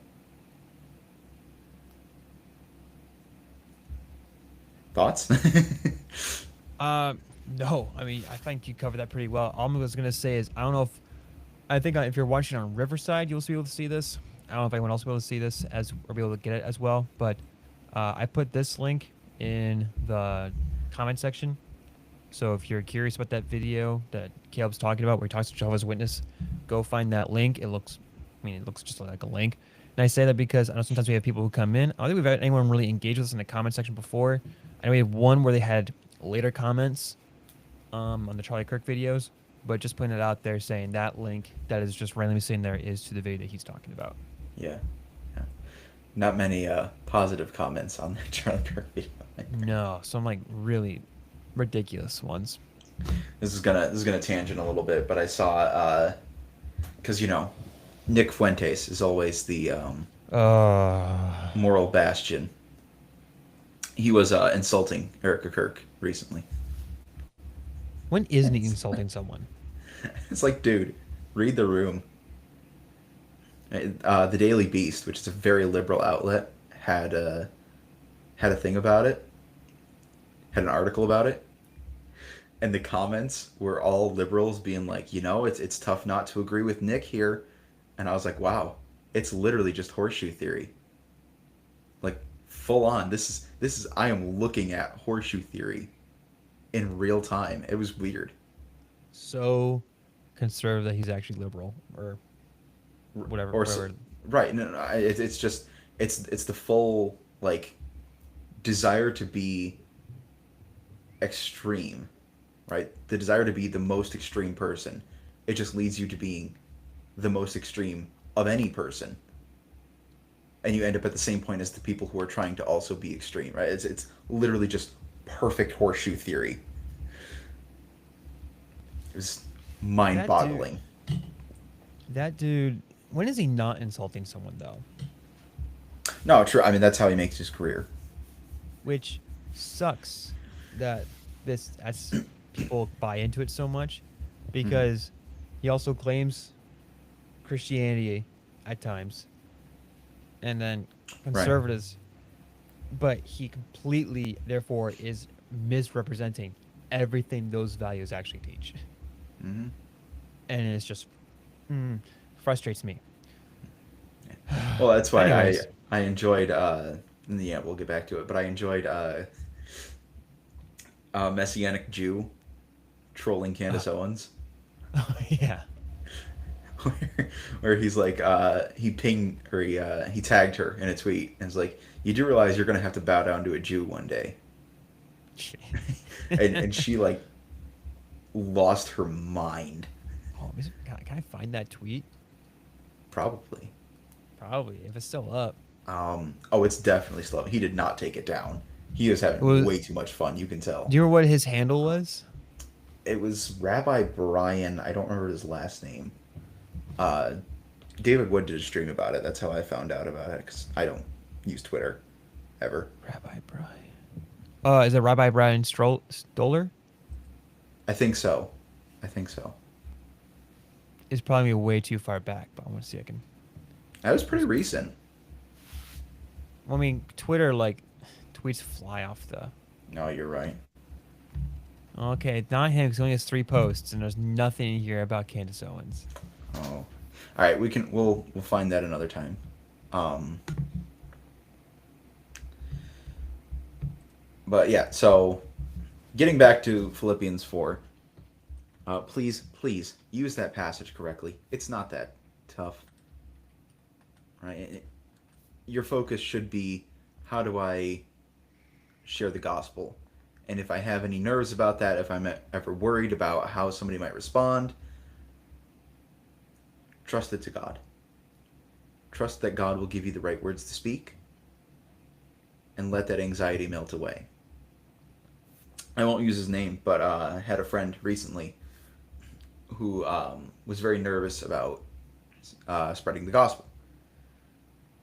Thoughts? No. I mean, I think you covered that pretty well. All I was gonna say is, I don't know if I think if you're watching on Riverside, you'll be able to see this. I don't know if anyone else will be able to see this as or be able to get it as well. But I put this link in the comment section. So if you're curious about that video that Caleb's talking about, where he talks to Jehovah's Witness, go find that link. It looks just like a link. And I say that because I know sometimes we have people who come in. I don't think we've had anyone really engage with us in the comment section before. I know we have one where they had later comments on the Charlie Kirk videos. but just putting it out there saying that link that is just randomly sitting there is to the video that he's talking about. Yeah. Yeah. Not many positive comments on the Charlie Kirk video. No, some like really ridiculous ones. This is gonna tangent a little bit, but I saw because Nick Fuentes is always the Uh, moral bastion. He was insulting Erica Kirk recently. when isn't he It's, insulting someone? it's like, dude, read the room. The Daily Beast, which is a very liberal outlet, had a thing about it, had an article about it, and the comments were all liberals being like, it's tough not to agree with Nick here, and I was like, wow, it's literally just horseshoe theory, like full on. This is I am looking at horseshoe theory in real time. It was weird. So conservative that he's actually liberal or whatever, Or whatever. right? No, it's just it's the full like desire to be extreme, right? The desire to be the most extreme person. It just leads you to being the most extreme of any person, and you end up at the same point as the people who are trying to also be extreme, right? It's literally just perfect horseshoe theory. It was That dude, mind-boggling. that dude. When is he not insulting someone though? No, true. I mean, that's how he makes his career. Which sucks that this as people buy into it so much Mm-hmm. because he also claims Christianity at times and then Right. conservatives, but he completely therefore is misrepresenting everything those values actually teach, Mm-hmm. and it's just mm, frustrates me. Well, that's why I Anyways, I enjoyed. Yeah, we'll get back to it, but I enjoyed Messianic Jew trolling uh, Candace Owens, yeah, where he's like, he pinged or he tagged her in a tweet and is like, "You do realize you're gonna have to bow down to a Jew one day," and she like lost her mind. oh, can I find that tweet? Probably. Probably if it's still up. Oh, it's definitely slow. He did not take it down. He was having Was way too much fun. You can tell. do you remember what his handle was? It was Rabbi Brian. I don't remember his last name. Uh, David Wood did a stream about it. That's how I found out about it because I don't use Twitter ever. Rabbi Brian. Is it Rabbi Brian Stoller? I think so. I think so. It's probably way too far back, but I want to see if I can. That was pretty recent. Well, I mean, Twitter like tweets fly off the. No, you're right. Okay, it's not him because he only has 3 posts, and there's nothing in here about Candace Owens. Oh, all right. We'll find that another time. Um, but yeah. So, getting back to Philippians 4. Please use that passage correctly. It's not that tough, right? Your focus should be, how do I share the gospel? And if I have any nerves about that, if I'm ever worried about how somebody might respond, trust it to God. Trust that God will give you the right words to speak, and let that anxiety melt away. I won't use his name, but I had a friend recently who was very nervous about spreading the gospel,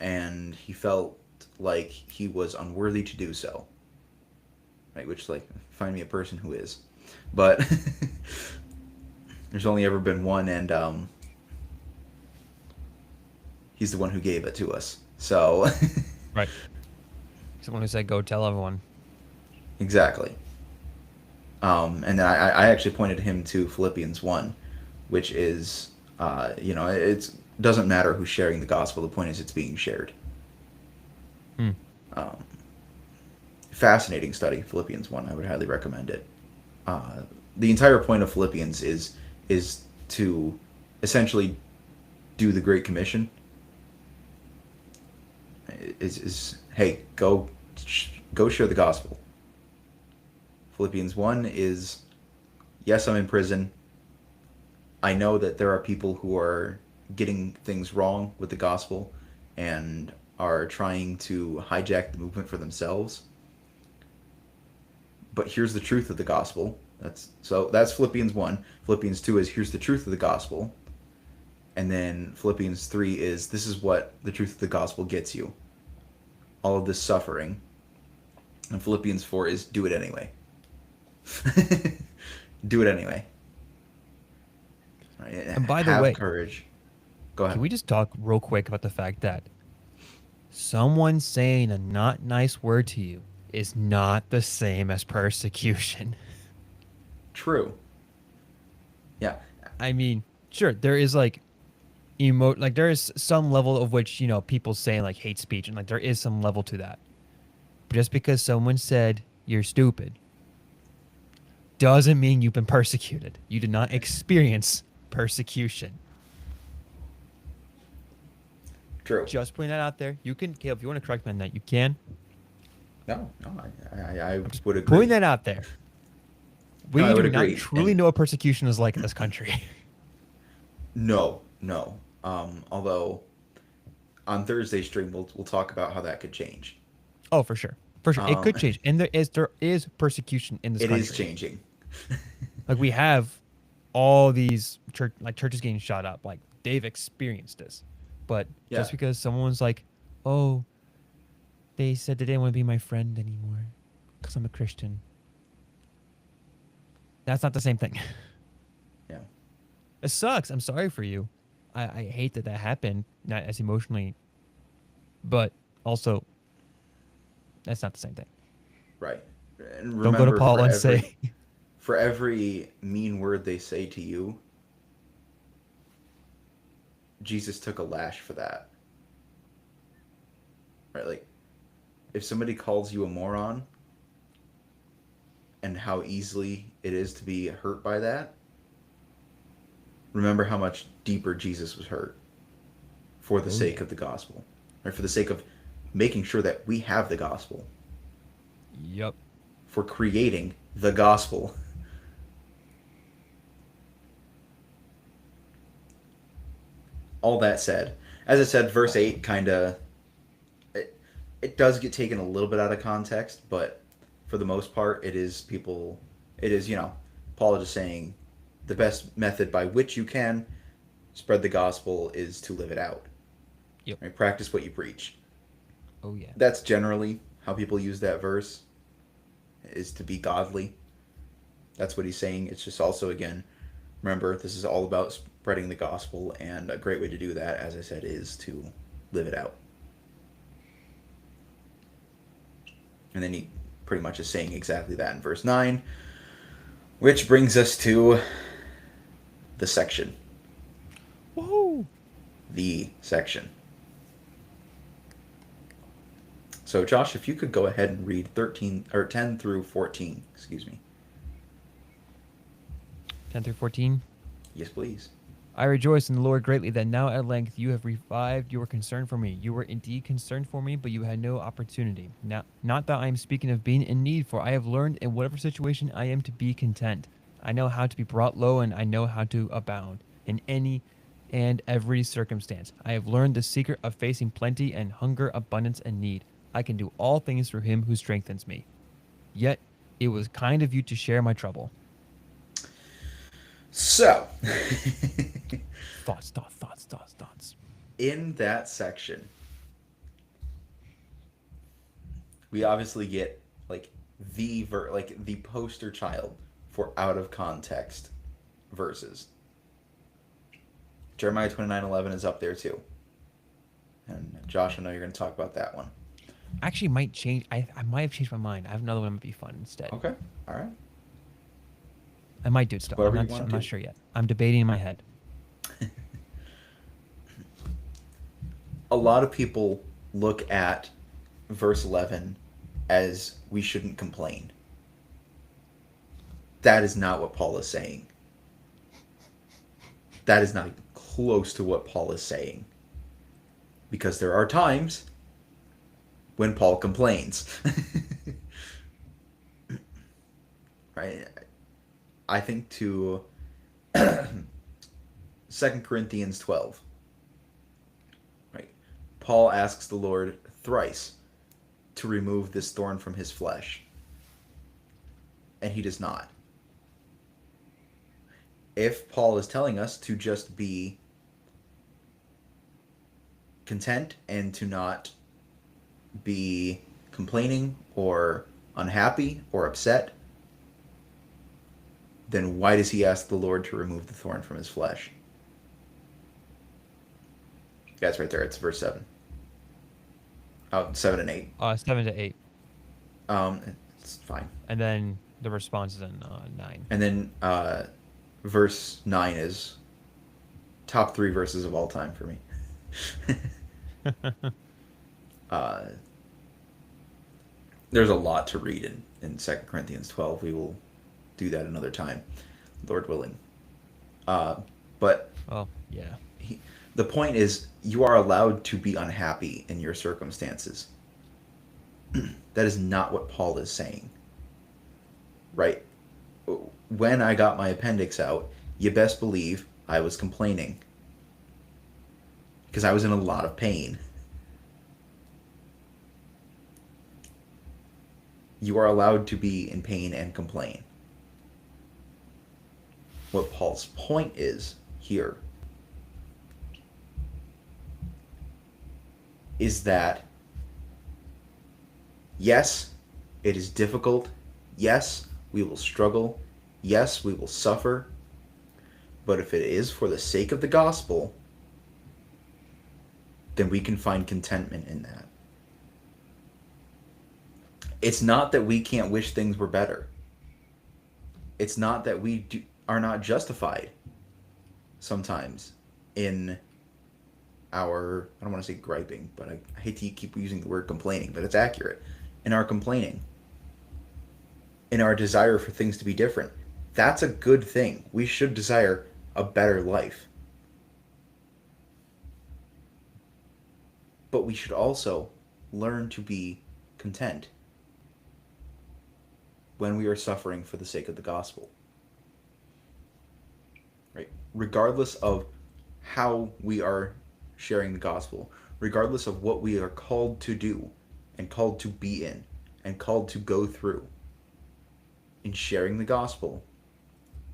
and he felt like he was unworthy to do so. Right, which like find me a person who is, but there's only ever been one, and he's the one who gave it to us. So Right. Someone who said, "Go tell everyone." exactly. And then I actually pointed him to Philippians 1, which is, it doesn't matter who's sharing the gospel. The point is it's being shared. Hmm. Um, Fascinating study, Philippians 1. I would highly recommend it. The entire point of Philippians is to essentially do the Great Commission. Is hey, go share the gospel. Philippians 1 is, yes, I'm in prison. I know that there are people who are getting things wrong with the gospel and are trying to hijack the movement for themselves. But here's the truth of the gospel. That's Philippians 1. Philippians 2 is here's the truth of the gospel. And then Philippians 3 is this is what the truth of the gospel gets you. All of this suffering. And Philippians 4 is do it anyway. Do it anyway. Right? And by the Have way, courage. Go ahead. can we just talk real quick about the fact that someone saying a not nice word to you is not the same as persecution? True. Yeah. I mean, sure, there is like like there is some level of which, people saying like hate speech, and like there is some level to that. But just because someone said you're stupid doesn't mean you've been persecuted. You did not experience persecution. True. Just putting that out there. You can, Caleb, if you want to correct me on that, you can. No, no, I would Putting agree. that out there. No, I We would do not agree. truly And know what persecution is like in this country. no, no. Although on Thursday stream we'll talk about how that could change. Oh, for sure. For sure. It Um, could change. And there is persecution in this it is country. changing. Like we have all these churches getting shot up. Like they've experienced this. But Yeah. just because someone's like, oh, they said they didn't want to be my friend anymore because I'm a Christian. That's not the same thing. Yeah. It sucks. I'm sorry for you. I hate that happened, not as emotionally, but also that's not the same thing. Right. And Don't go to remember, Paul and say, for every mean word they say to you, Jesus took a lash for that. Right? Like if somebody calls you a moron and how easily it is to be hurt by that, remember how much deeper Jesus was hurt for the oh, sake yeah. of the gospel, or for the sake of making sure that we have the gospel, Yup. for creating the gospel. All that said, as I said, verse 8 kind of it does get taken a little bit out of context, but for the most part, it is, Paul is just saying the best method by which you can spread the gospel is to live it out. Yep. Right? Practice what you preach. Oh, yeah. That's generally how people use that verse, is to be godly. That's what he's saying. It's just also, again, remember, this is all about spreading the gospel, and a great way to do that, as I said, is to live it out. And then he pretty much is saying exactly that in verse 9, which brings us to the section. Whoa. The section. So, Josh, if you could go ahead and read 13 or 10 through 14, excuse me. 10 through 14. Yes, please. I rejoice in the Lord greatly that now at length you have revived your concern for me. You were indeed concerned for me, but you had no opportunity. Now, not that I am speaking of being in need, for I have learned in whatever situation I am to be content. I know how to be brought low, and I know how to abound in any and every circumstance. I have learned the secret of facing plenty and hunger, abundance and need. I can do all things through him who strengthens me. Yet it was kind of you to share my trouble. So, Thoughts. in that section, we obviously get like the poster child for out of context verses. Jeremiah 29:11 is up there too. And Josh, I know you're going to talk about that one. Actually, might change. I might have changed my mind. I have another one that might be fun instead. Okay. All right. I might do it still. Whatever you want I'm to not do. sure yet. I'm debating in my head. A lot of people look at verse 11 as we shouldn't complain. That is not what Paul is saying. That is not even close to what Paul is saying. Because there are times when Paul complains. Right? I think to 2 Corinthians 12. Right? Paul asks the Lord thrice to remove this thorn from his flesh, and he does not. If Paul is telling us to just be content and to not be complaining or unhappy or upset, then why does he ask the Lord to remove the thorn from his flesh? Yeah, it's right there. It's verse 7. Oh, 7 and 8. 7 to 8, Um, it's fine. and then the response is in 9. And then verse 9 is top 3 verses of all time for me. uh, there's a lot to read in 2 Corinthians 12. We will do that another time, Lord willing. But Oh yeah. he, the point is, you are allowed to be unhappy in your circumstances. That is not what Paul is saying. Right? When I got my appendix out, you best believe I was complaining. Because I was in a lot of pain. You are allowed to be in pain and complain. What Paul's point is here is that, yes, it is difficult. Yes, we will struggle. Yes, we will suffer. But if it is for the sake of the gospel, then we can find contentment in that. It's not that we can't wish things were better. It's not that we are not justified sometimes in our, I don't want to say griping, but I hate to keep using the word complaining, but it's accurate. In our complaining, in our desire for things to be different. That's a good thing. We should desire a better life. But we should also learn to be content when we are suffering for the sake of the gospel. Right? Regardless of how we are sharing the gospel, regardless of what we are called to do and called to be in and called to go through in sharing the gospel,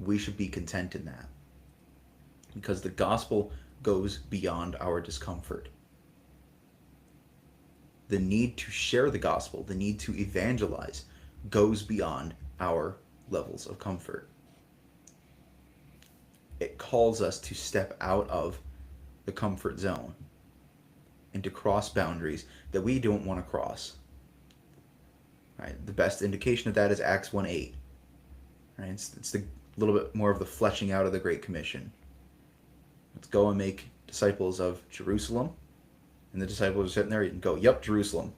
we should be content in that. Because the gospel goes beyond our discomfort. The need to share the gospel, the need to evangelize, goes beyond our levels of comfort. It calls us to step out of the comfort zone and to cross boundaries that we don't want to cross. Right? The best indication of that is Acts 1:8. Right? It's the little bit more of the fleshing out of the Great Commission. Let's go and make disciples of Jerusalem. And the disciples are sitting there and go, yep, Jerusalem.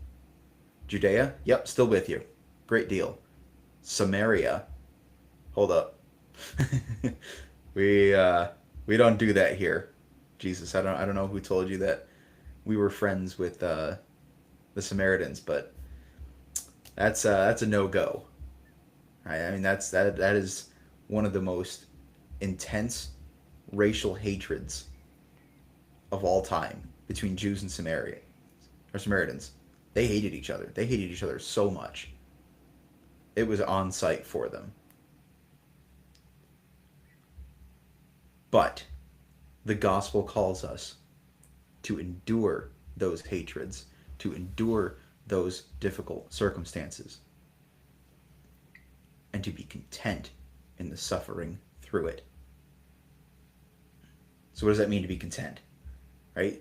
Judea, yep, still with you. Great deal. Samaria, hold up. we don't do that here. Jesus, I don't know who told you that we were friends with the Samaritans, but that's a no-go. Right? I mean, that is one of the most intense racial hatreds of all time between Jews and Samaritans. They hated each other. They hated each other so much. It was on site for them. But the gospel calls us to endure those hatreds, to endure those difficult circumstances, and to be content in the suffering through it. So what does that mean to be content? Right?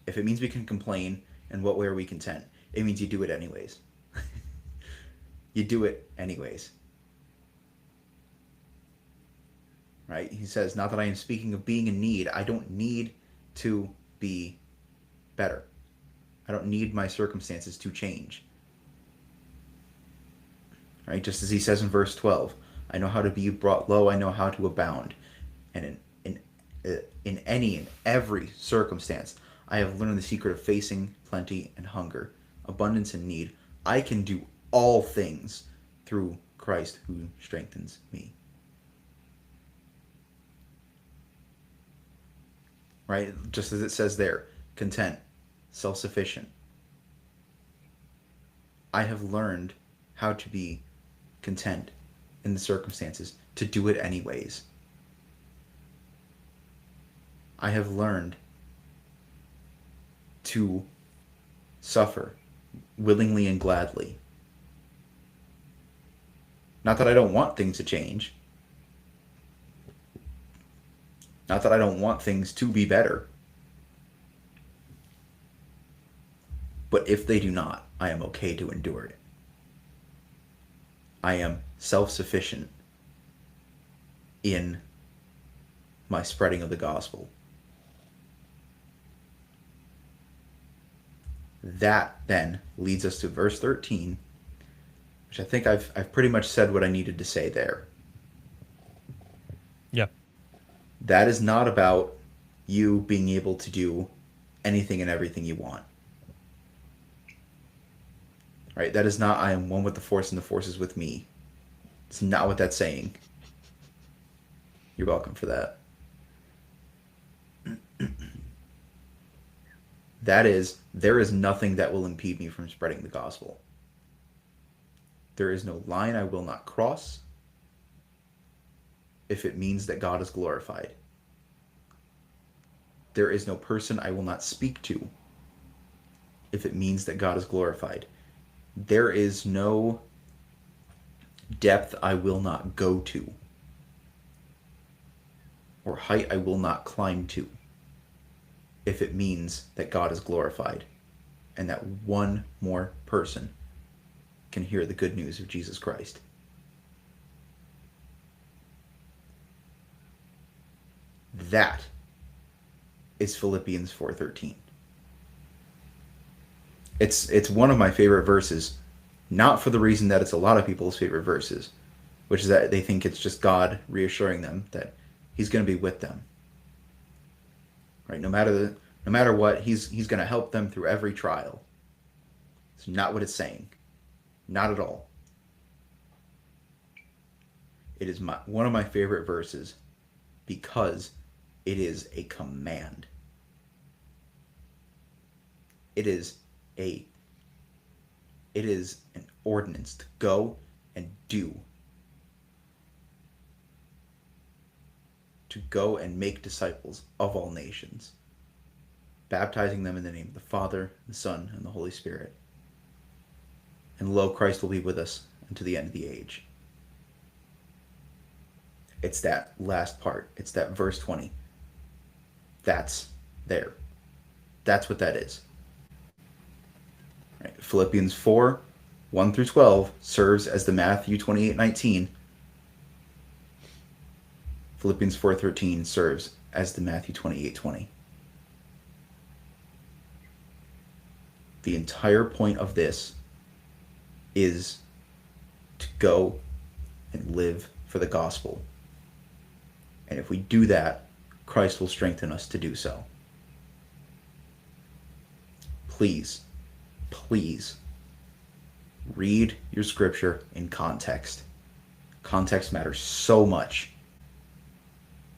If it means we can complain, in what way are we content? It means you do it anyways. You do it anyways. Right? He says, not that I am speaking of being in need. I don't need to be better. I don't need my circumstances to change. Right? Just as he says in verse 12, I know how to be brought low. I know how to abound. And in any and every circumstance, I have learned the secret of facing plenty and hunger, abundance and need. I can do all things through Christ who strengthens me. right? Just as it says there, content, self sufficient. I have learned how to be content in the circumstances, to do it anyways. I have learned to suffer willingly and gladly. Not that I don't want things to change, not that I don't want things to be better, but if they do not, I am okay to endure it. I am self sufficient in my spreading of the gospel. That then leads us to verse 13, which I think I've pretty much said what I needed to say there. Yeah. That is not about you being able to do anything and everything you want. Right? That is not I am one with the force and the force is with me. It's not what that's saying. You're welcome for that. That is, there is nothing that will impede me from spreading the gospel. There is no line I will not cross if it means that God is glorified. There is no person I will not speak to if it means that God is glorified. There is no depth I will not go to or height I will not climb to if it means that God is glorified and that one more person can hear the good news of Jesus Christ. That is Philippians 4:13. It's one of my favorite verses, not for the reason that it's a lot of people's favorite verses, which is that they think it's just God reassuring them that he's going to be with them. Right? No matter what, he's going to help them through every trial. It's not what it's saying. Not at all. It is one of my favorite verses because it is a command. It is a it is an ordinance to go and do. To go and make disciples of all nations, baptizing them in the name of the Father, the Son, and the Holy Spirit. And lo, Christ will be with us unto the end of the age. It's that last part. It's that verse 20. That's there. That's what that is. Right. Philippians 4, 1 through 12 serves as the Matthew 28:19. Philippians 4:13 serves as the Matthew 28:20. The entire point of this is to go and live for the gospel. And if we do that, Christ will strengthen us to do so. Please, please read your scripture in context. Context matters so much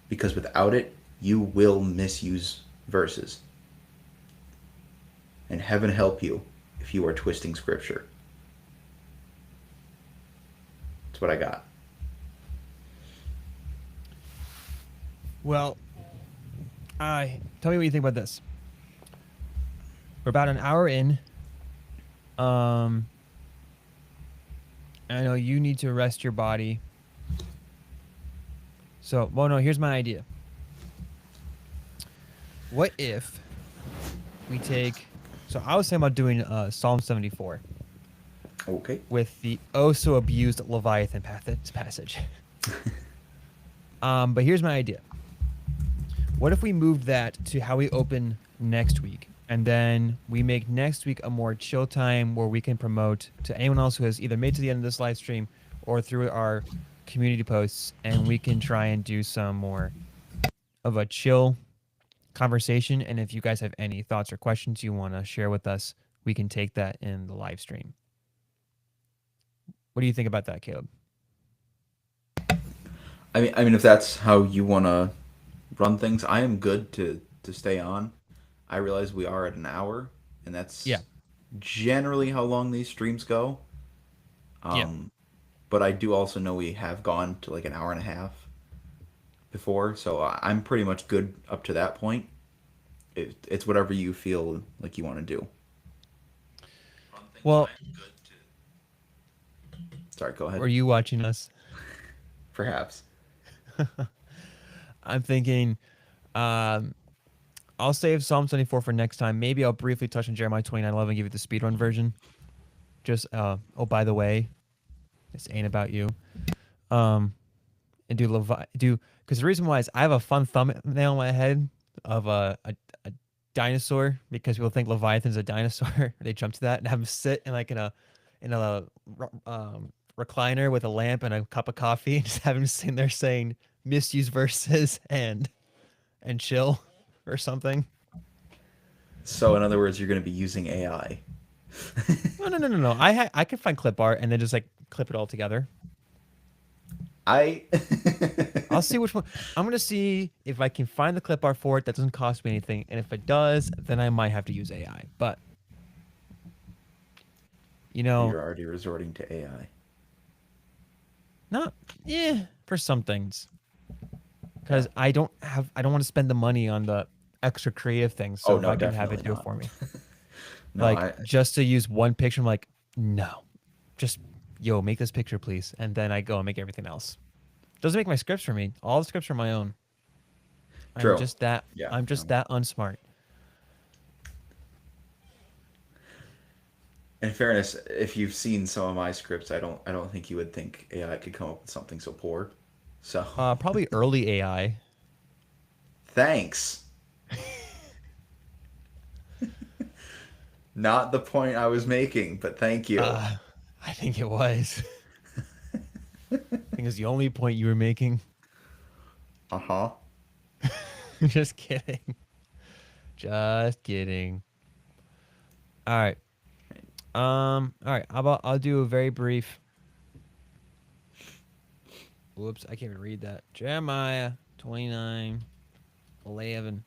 because without it, you will misuse verses. And heaven help you if you are twisting scripture. That's what I got. Well, tell me what you think about this. We're about an hour in. I know you need to rest your body. So, well, no, here's my idea. What if we take. So, I was thinking about doing Psalm 74 Okay. with the oh so abused Leviathan passage. But here's my idea. What if we moved that to how we open next week? And then we make next week a more chill time where we can promote to anyone else who has either made to the end of this live stream or through our community posts. And we can try and do some more of a chill conversation. And if you guys have any thoughts or questions you want to share with us, we can take that in the live stream. What do you think about that, Caleb? I mean, if that's how you want to run things, I am good to to stay on. I realize we are at an hour, and Yeah. that's generally how long these streams go. Yeah. But I do also know we have gone to like an hour and a half before, so I'm pretty much good up to that point. It's whatever you feel like you want to do. Well, Sorry, go ahead. were you watching us? Perhaps. I'm thinking um, I'll save Psalm 24 for next time. Maybe I'll briefly touch on Jeremiah 29:11, give you the speedrun version. Just, oh, by the way, this ain't about you. Um, and because the reason why is I have a fun thumbnail in my head of a dinosaur because people think Leviathan's a dinosaur. They jump to that and have him sit in a recliner with a lamp and a cup of coffee and just have him sitting there saying misused verses and chill or something. So, in other words, you're going to be using AI. No. I can find clip art and then just like clip it all together. I. I'll see which one. I'm gonna see if I can find the clip art for it that doesn't cost me anything, and if it does, then I might have to use AI. But you know, You're already resorting to AI. not yeah for some things Yeah. because I don't want to spend the money on the extra creative things. So Oh, if no, I can have definitely it do it not. for me, No, like I. just to use one picture, I'm like, no, just yo make this picture please, and then I go and make everything else. Doesn't make my scripts for me. All the scripts are my own. I'm True. just that Yeah, I'm no. just that unsmart. In fairness, if you've seen some of my scripts, I don't think you would think AI could come up with something so poor. So, Probably early AI. thanks. Not the point I was making, but thank you. I think it was. I think it's the only point you were making. Uh huh. Just kidding. Just kidding. All right. All right. How about I'll do a very brief. Whoops, I can't even read that. Jeremiah 29:11.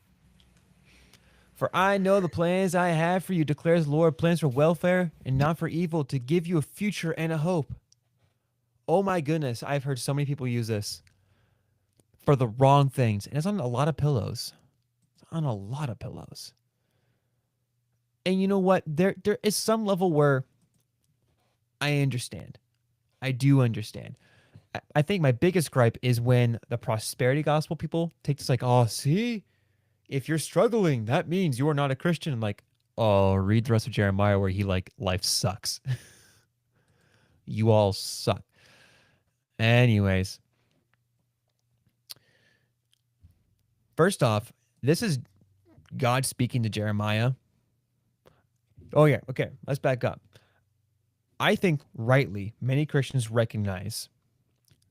For I know the plans I have for you, declares the Lord, plans for welfare and not for evil, to give you a future and a hope. Oh my goodness, I've heard so many people use this for the wrong things. And it's on a lot of pillows. It's on a lot of pillows. And you know what? There is some level where I understand. I do understand. I think my biggest gripe is when the prosperity gospel people take this like, oh, see, if you're struggling, that means you are not a Christian. I'm like, oh, read the rest of Jeremiah where he like life sucks. You all suck. Anyways, first off, this is God speaking to Jeremiah. Oh yeah, okay, let's back up. I think rightly, many Christians recognize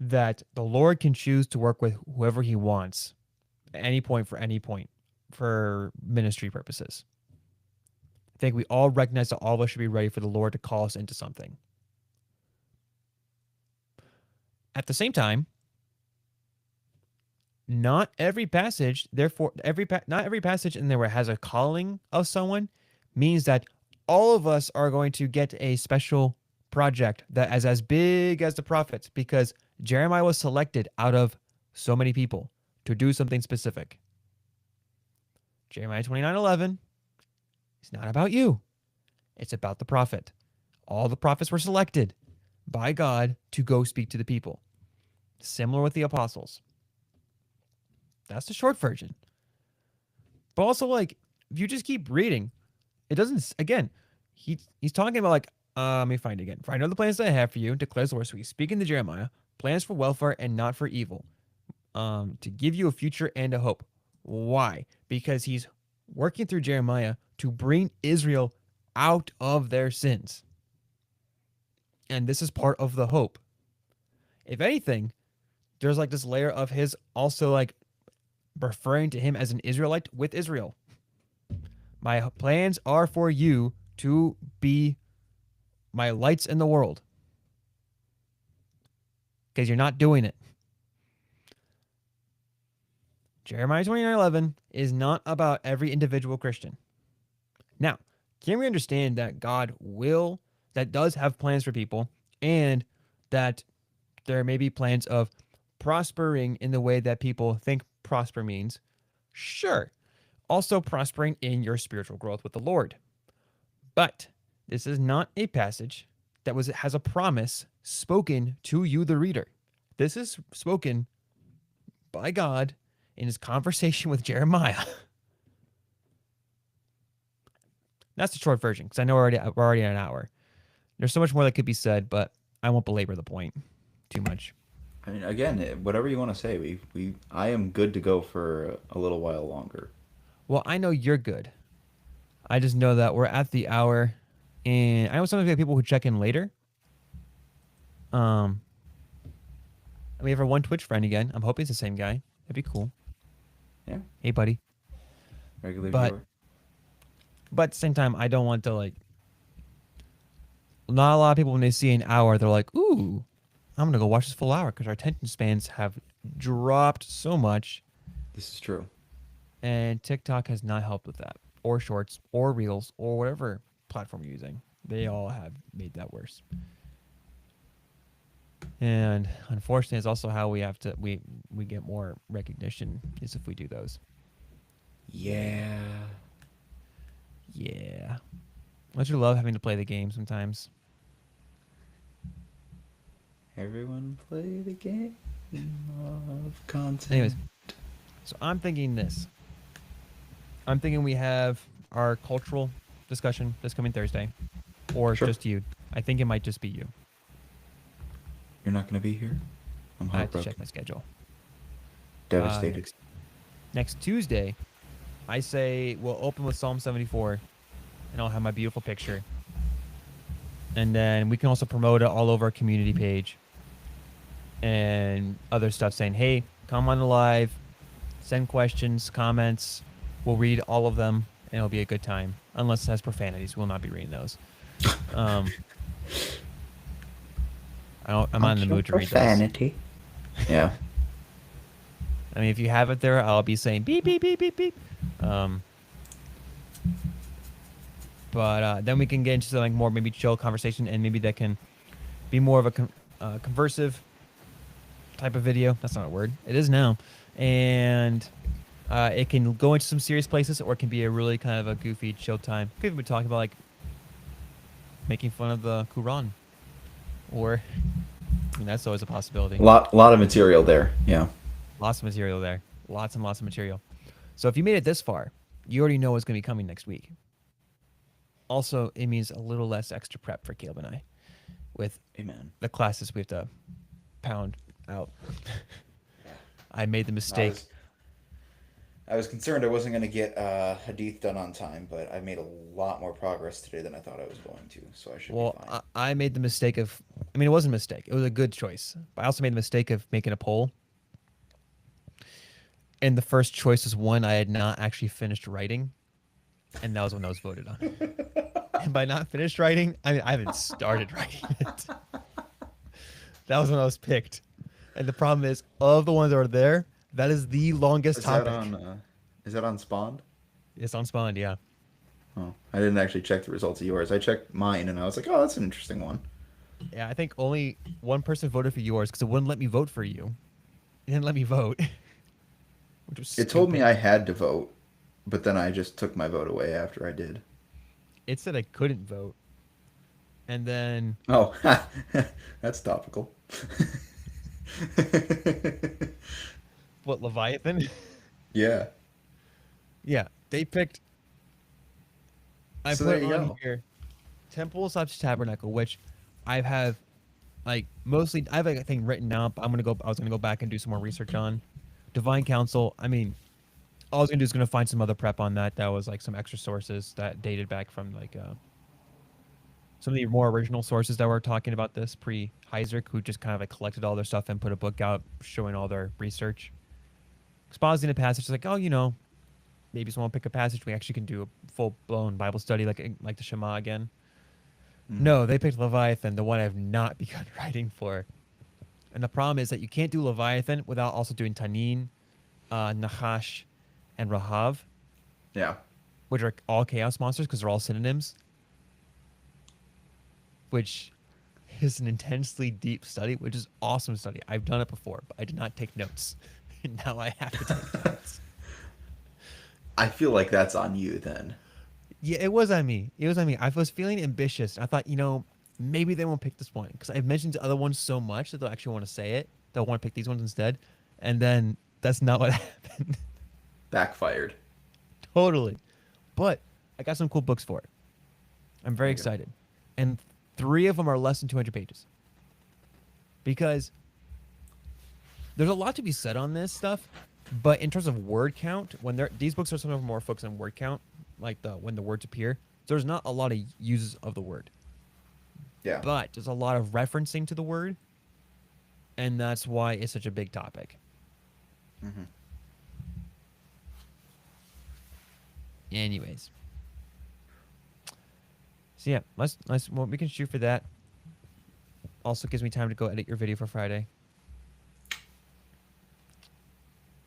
that the Lord can choose to work with whoever he wants at any point for ministry purposes. I think we all recognize that all of us should be ready for the Lord to call us into something. At the same time, not every passage, therefore, not every passage in there where it has a calling of someone means that all of us are going to get a special project that is as big as the prophets because Jeremiah was selected out of so many people to do something specific. Jeremiah 29:11 is not about you. It's about the prophet. All the prophets were selected by God to go speak to the people. Similar with the apostles. That's the short version. But also, like, if you just keep reading, it doesn't. Again, he's talking about like, let me find it again. For I know the plans that I have for you, declares the Lord. So he's speaking to Jeremiah, plans for welfare and not for evil, to give you a future and a hope. Why? Because he's working through Jeremiah to bring Israel out of their sins, and this is part of the hope. If anything, there's like this layer of his also like referring to him as an Israelite with Israel. My plans are for you to be my lights in the world because you're not doing it. Jeremiah 29:11 is not about every individual Christian. Now, can we understand that that does have plans for people, and that there may be plans of prospering in the way that people think prosper means? Sure. Also prospering in your spiritual growth with the Lord. But this is not a passage that has a promise spoken to you, the reader. This is spoken by God in his conversation with Jeremiah. That's the short version, because I know we're already at an hour. There's so much more that could be said, but I won't belabor the point too much. I mean, again, whatever you want to say, I am good to go for a little while longer. Well, I know you're good. I just know that we're at the hour, and I know sometimes we have people who check in later. Um, we have our one Twitch friend again. I'm hoping it's the same guy. That'd be cool. Yeah, Hey, buddy. regular But viewer. at the same time, I don't want to like. Not a lot of people when they see an hour, they're like, "Ooh, I'm gonna go watch this full hour," because our attention spans have dropped so much, This is true. and TikTok has not helped with that, or Shorts, or Reels, or whatever platform you're using. They all have made that worse. And unfortunately, it's also how we get more recognition is if we do those. Yeah. Yeah. Don't you love having to play the game sometimes? Everyone play the game of content. Anyways, so I'm thinking this. I'm thinking we have our cultural discussion this coming Thursday, or Sure. just you. I think it might just be you. You're not going to be here? I'm I have to heartbroken. check my schedule. Devastated. Next Tuesday, I say we'll open with Psalm 74, and I'll have my beautiful picture. And then we can also promote it all over our community page and other stuff saying, hey, come on the live, send questions, comments. We'll read all of them, and it'll be a good time. Unless it has profanities, we'll not be reading those. Um, I'm not in the mood to read those. Profanity. Yeah. I mean, if you have it there, I'll be saying beep, beep, beep, beep, beep. But then we can get into some like more maybe chill conversation, and maybe that can be more of a conversive type of video. That's not a word. It is now. And it can go into some serious places, or it can be a really kind of a goofy, chill time. Could even be talking about like making fun of the Quran, or I mean, that's always a possibility. Lot of material there. Yeah. Lots of material there. Lots and lots of material. So if you made it this far, you already know what's going to be coming next week. Also, it means a little less extra prep for Caleb and I with Amen. the classes we have to pound out. I made the mistake. I was concerned I wasn't going to get Hadith done on time, but I made a lot more progress today than I thought I was going to, so I should be fine. I made the mistake of, I mean, it wasn't a mistake. It was a good choice. But I also made the mistake of making a poll. And the first choice was one I had not actually finished writing. And that was when that was voted on. And by not finished writing, I mean, I haven't started writing it. That was when I was picked. And the problem is, of the ones that are there, that is the longest topic. Is that on Spawned? It's on Spawned, yeah. Oh, I didn't actually check the results of yours. I checked mine, and I was like, oh, that's an interesting one. Yeah, I think only one person voted for yours because it wouldn't let me vote for you. It didn't let me vote. Which was It told me stupid. I had to vote, but then I just took my vote away after I did. It said I couldn't vote. And then... Oh, that's topical. What, Leviathan? Yeah. Yeah, they picked... I So put there you on go. here Temple / Tabernacle, which I have like mostly I have like a thing written down, but I was gonna go back and do some more research on. Divine Council, I mean, all I was gonna do is gonna find some other prep on that was like some extra sources that dated back from like some of the more original sources that were talking about this pre Heiserk, who just kind of like collected all their stuff and put a book out showing all their research. Expositing a passage, like, oh, maybe someone will pick a passage. We actually can do a full blown Bible study like the Shema again. No, they picked Leviathan, the one I've not begun writing for. And the problem is that you can't do Leviathan without also doing Tanin, Nahash, and Rahav, Yeah. which are all chaos monsters because they're all synonyms, which is an intensely deep study, which is awesome study. I've done it before, but I did not take notes. Now I have to take notes. I feel like that's on you then. Yeah, it was on me. It was on me. I was feeling ambitious. I thought, maybe they won't pick this one because I've mentioned the other ones so much that they'll actually want to say it. They'll want to pick these ones instead. And then that's not what happened. Backfired. Totally. But I got some cool books for it. I'm very There you go. excited. And three of them are less than 200 pages because there's a lot to be said on this stuff. But in terms of word count, these books are some of them more focused on word count, like the when the words appear. There's not a lot of uses of the word, Yeah. but there's a lot of referencing to the word, and that's why it's such a big topic. Hmm. Anyways, so yeah, let's well, we can shoot for that. Also gives me time to go edit your video for Friday.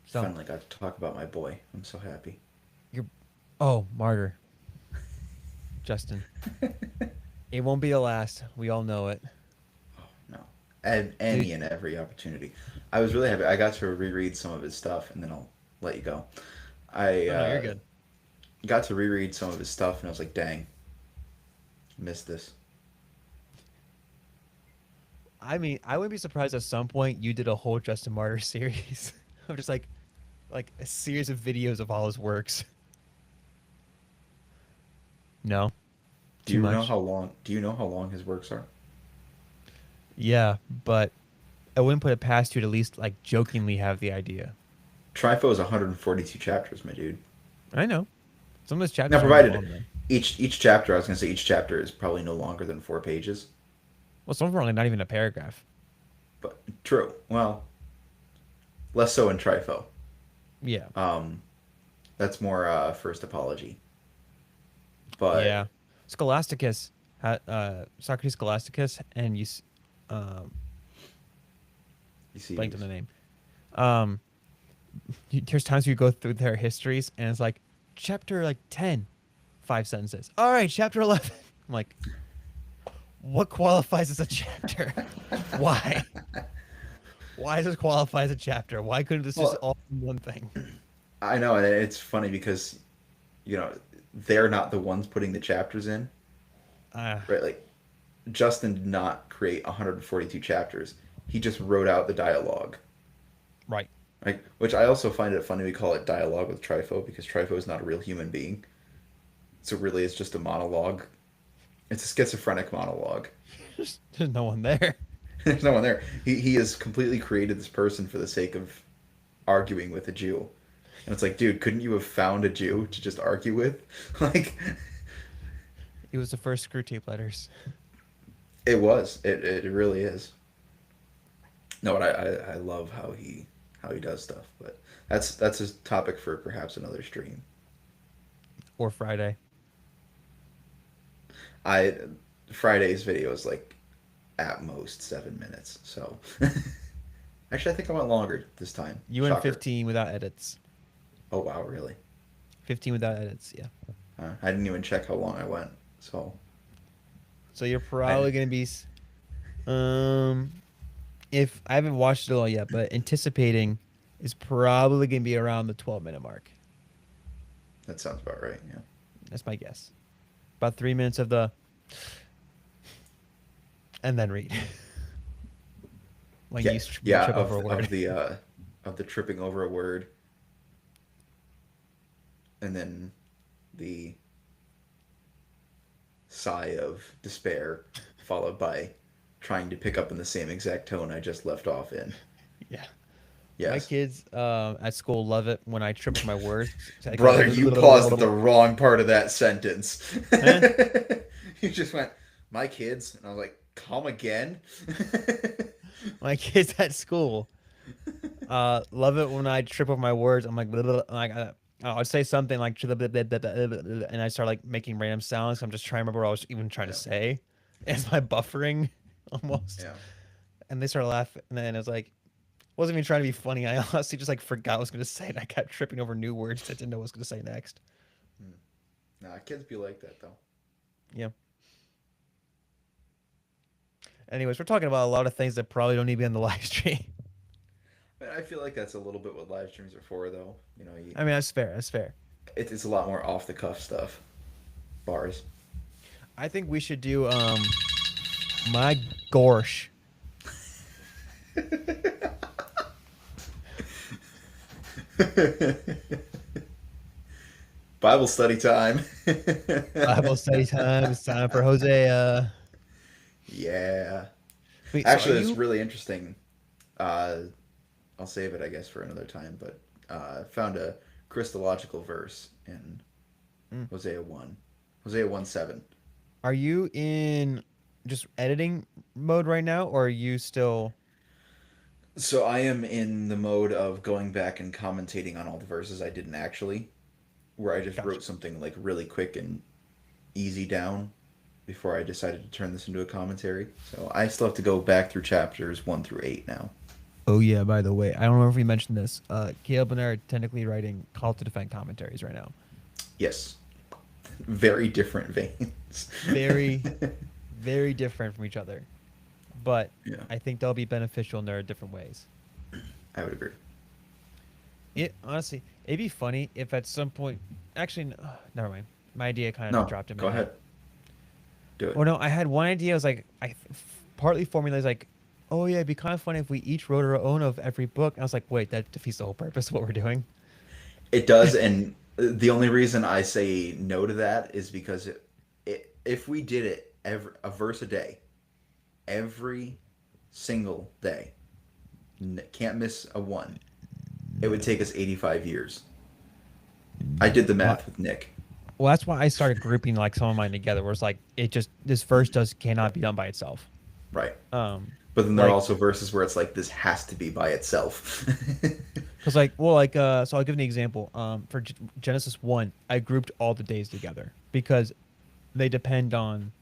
So Finally got to talk about my boy. I'm so happy. you're, oh, martyr, Justin. It won't be the last. We all know it, No. And dude. any and every opportunity. I was really happy. I got to reread some of his stuff, and then I'll let you go. I Oh no, you're good. got to reread some of his stuff, and I was like, dang, missed this. I mean, I wouldn't be surprised at some point you did a whole Justin Martyr series of just like a series of videos of all his works. No, too much. Do you know how long his works are? Yeah, but I wouldn't put it past you to at least like jokingly have the idea. Trifo is 142 chapters, my dude. I know some of his Now, chapters are provided long though. each chapter, I was gonna say each chapter is probably no longer than 4 pages. Well, some of them are like not even a paragraph. But true. Well, less so in Trifo. Yeah, Um, that's more first apology. But yeah. Scholasticus, Socrates Scholasticus, and um, you see blanked on these. the name. Um, there's times you go through their histories and it's like chapter like 10, 5 sentences. All right, chapter 11. I'm like, what qualifies as a chapter? Why? Why does this qualify as a chapter? Why couldn't this just Well, all be one thing? I know, and it's funny because you know they're not the ones putting the chapters in, Uh, right? Like Justin did not create 142 chapters. He just wrote out the dialogue. right. Right? Which I also find it funny we call it dialogue with Trifo because Trifo is not a real human being. So really it's just a monologue. It's a schizophrenic monologue. There's no one there. There's no one there. He has completely created this person for the sake of arguing with a Jew. And it's like, dude, couldn't you have found a Jew to just argue with? Like, It was the first screw tape letters. it was. It really is. No, but I love how he does stuff. But that's a topic for perhaps another stream. Or Friday. I Friday's video is like at most 7 minutes. So actually, I think I went longer this time. You went Shocker. 15 without edits. Oh wow, really? 15 without edits, yeah. I didn't even check how long I went. So So you're I probably going to be, um, if I haven't watched it all yet, but anticipating is probably going to be around the 12-minute mark. that sounds about right. Yeah. That's my guess. About 3 minutes of the, and then read. When Yeah, you yeah. trip over a word. Of the tripping over a word, and then the sigh of despair, followed by trying to pick up in the same exact tone I just left off in. Yeah. My Yes. kids at school love it when I trip over my words. So I Brother, you paused at go, the wrong part of that sentence. huh? You just went, my kids, and I was like, come again? My kids at school love it when I trip over my words. I'm like I'll say something like and I start like making random sounds. I'm just trying to remember what I was even trying to Yeah, say. It's my buffering almost, yeah. and they start laughing. And then it's like, Wasn't even trying to be funny. I honestly just like forgot what I was gonna say, and I kept tripping over new words that I didn't know what I was gonna say next. Hmm. Nah, kids be like that though. Yeah. Anyways, we're talking about a lot of things that probably don't need to be on the live stream. But I feel like that's a little bit what live streams are for, though. You know, I mean, that's fair. That's fair. it's a lot more off the cuff stuff. Bars. I think we should do my gorsh. Bible study time. Bible study time. It's time for Hosea. Yeah. Wait, so are Actually, that's you? really interesting. Uh, I'll save it, I guess, for another time. But I found a Christological verse in Mm, Hosea 1. Hosea 1 7. are you in just editing mode right now, or are you still? So I am in the mode of going back and commentating on all the verses I didn't actually, where I just Gotcha. wrote something like really quick and easy down before I decided to turn this into a commentary. So I still have to go back through chapters 1 through 8 now. Oh yeah. By the way, I don't know if we mentioned this. Caleb and I are technically writing Call to Defend commentaries right now. Yes, very different veins. Very, very different from each other, but Yeah, I think they'll be beneficial in their different ways. I would agree. It honestly, it'd be funny if at some point, actually, never mind. My idea kind of No, dropped in my go head. ahead. Do Well, it. no, I had one idea. I was like, partly formulated like, oh yeah, it'd be kind of funny if we each wrote our own of every book. And I was like, wait, that defeats the whole purpose of what we're doing. It does, and the only reason I say no to that is because if we did it a verse a day, every single day, can't miss a one, it would take us 85 years. I did the What? math with Nick. Well, that's why I started grouping like some of mine together. Where it's like it just this verse does cannot be done by itself. Right. Um, But then there are like also verses where it's like this has to be by itself. because like well like so I'll give an example. For Genesis 1, I grouped all the days together because they depend on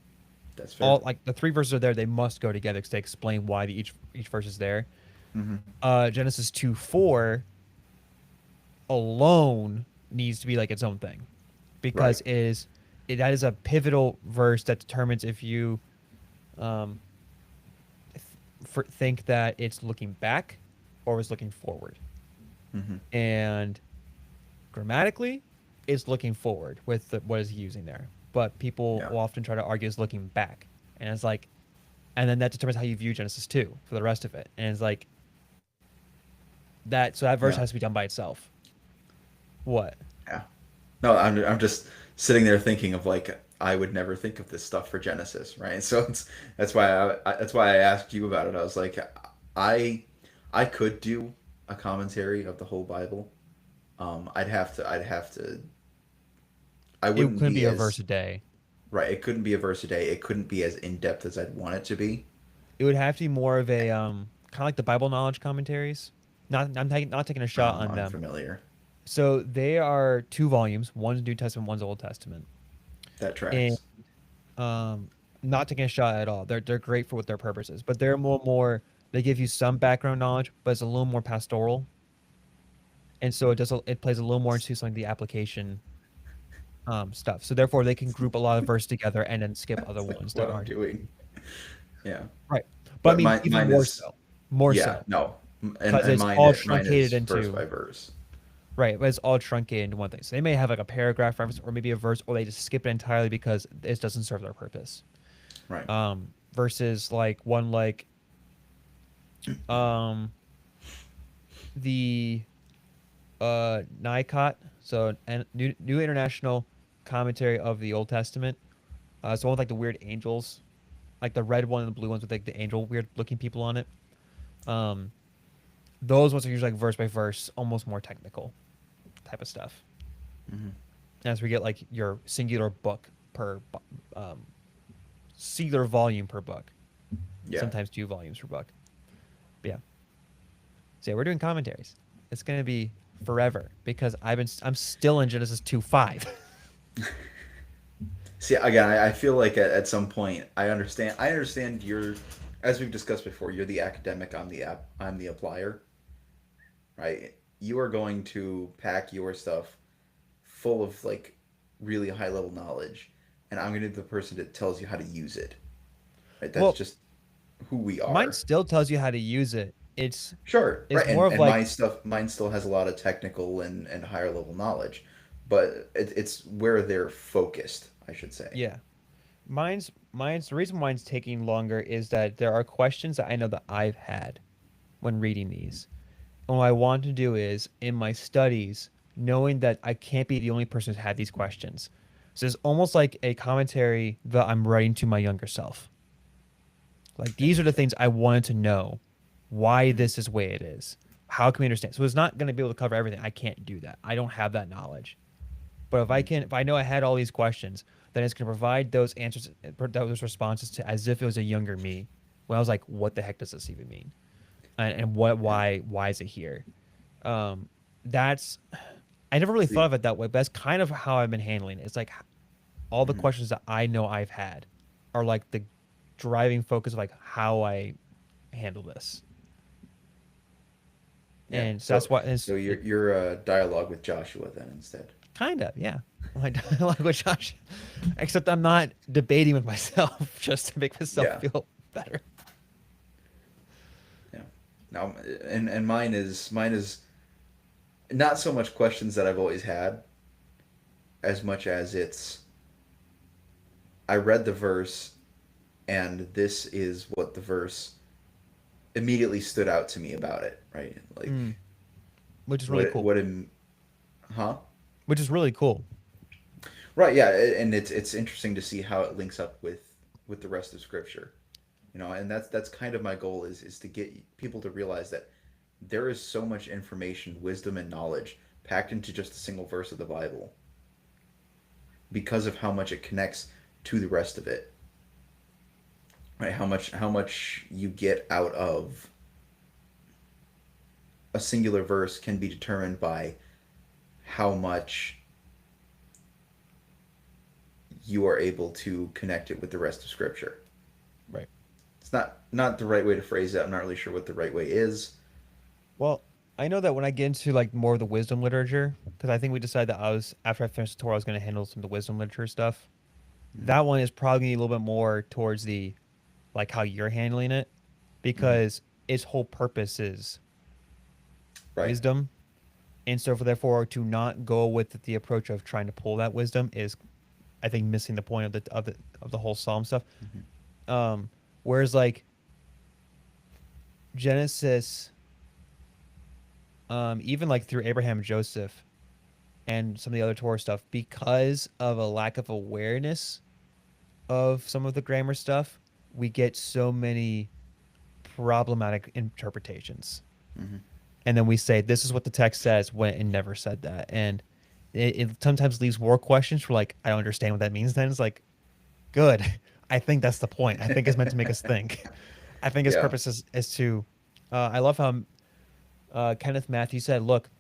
That's fair. all like the three verses are there. They must go together because they explain why each verse is there. Hmm. Genesis 2:4 alone needs to be like its own thing Right. because that is a pivotal verse that determines if you um, think that it's looking back or is looking forward. Hmm. And grammatically, it's looking forward with what is he using there. But people Yeah. will often try to argue it's looking back, and it's like, and then that determines how you view Genesis 2 for the rest of it. And it's like that. So that verse Yeah. has to be done by itself. What? Yeah. No, I'm just sitting there thinking of like I would never think of this stuff for Genesis, right? So that's why that's why I asked you about it. I was like, I I could do a commentary of the whole Bible. I'd have to. I It wouldn't couldn't be be a verse as a day. right. It couldn't be a verse a day. It couldn't be as in depth as I'd want it to be. It would have to be more of a kind of like the Bible knowledge commentaries. Not taking a shot on I'm them. familiar. So they are two volumes. One's New Testament, one's Old Testament, That and tracks. um, not taking a shot at all. They're great for what their purpose is, but they're more. They give you some background knowledge, but it's a little more pastoral, and so it plays a little more into some of the application stuff. So therefore, they can group a lot of verse together and then skip other That's like ones what that I'm aren't doing. Yeah, right. But I but mean, even mine more is so, more yeah, so, no, because and it's all mine truncated is verse into by verse. right, but it's all truncated into one thing. So they may have like a paragraph reference or maybe a verse, or they just skip it entirely because it doesn't serve their purpose. Right. Versus like one like um the NICOT, so New International Commentary of the Old Testament. So one with like the weird angels, like the red one and the blue ones with like the angel weird looking people on it. Um, those ones are usually like verse by verse, almost more technical type of stuff. Hmm. As we get like your singular book per um, singular volume per book, Yeah. sometimes two volumes per book. But yeah, so yeah, we're doing commentaries. It's gonna be forever because I'm still in Genesis 2:5. See, again, I feel like at some point I understand. I understand you're, as we've discussed before, you're the academic. I'm the applier. right? You are going to pack your stuff full of like really high level knowledge, and I'm going to be the person that tells you how to use it. Right? That's Well, just who we mine are. still tells you how to use it. Sure, It's right, more of and my like, stuff, mine still has a lot of technical and higher level knowledge, but it's where they're focused, I should say. yeah. Mine's the reason mine's taking longer is that there are questions that I know that I've had when reading these. And what I want to do is in my studies, knowing that I can't be the only person who's had these questions. So it's almost like a commentary that I'm writing to my younger self. Like these are the Interesting. things I wanted to know why Hmm. this is the way it is. How can we understand? So it's not going to be able to cover everything. I can't do that. I don't have that knowledge. But if I Hmm. can, if I know I had all these questions, then it's going to provide those answers, those responses to as if it was a younger me. When I was like, what the heck does this even mean? And what, Yeah. why is it here? Um, that's, I never really thought See. of it that way, but that's kind of how I've been handling it. It's like all the Hmm. questions that I know I've had are like the driving focus of like how I handle this. Yeah. And so So that's what it's so it you're dialogue with Joshua then instead. kind of, yeah. Like like with Josh, except I'm not debating with myself just to make myself Yeah. feel better. Yeah. Now, and mine is not so much questions that I've always had as much as it's I read the verse and this is what the verse immediately stood out to me about it, right? Like Mm, which is really cool. what in huh? Which is really cool. Right, yeah, and it's interesting to see how it links up with the rest of scripture. You know, and that's kind of my goal is to get people to realize that there is so much information, wisdom and knowledge packed into just a single verse of the Bible because of how much it connects to the rest of it. Right? How much you get out of a singular verse can be determined by how much you are able to connect it with the rest of scripture. Right. It's not the right way to phrase it. I'm not really sure what the right way is. Well, I know that when I get into like more of the wisdom literature, because I think we decided that I was after I finished the Torah, I was going to handle some of the wisdom literature stuff. Mm-hmm. That one is probably a little bit more towards the like how you're handling it, Mm-hmm. because its whole purpose is Right. wisdom, and so for therefore to not go with the approach of trying to pull that wisdom is, I think, missing the point of the whole psalm stuff. Mm-hmm. Um, whereas like Genesis, even like through Abraham and Joseph and some of the other Torah stuff, because of a lack of awareness of some of the grammar stuff, we get so many problematic interpretations. Mm-hmm. And then we say this is what the text says when it never said that, and it sometimes leaves more questions for like I don't understand what that means. Then it's like good. I think that's the point. I think it's meant to make us think. I think his Yeah. purpose is to. I love how Kenneth Matthews said, "Look,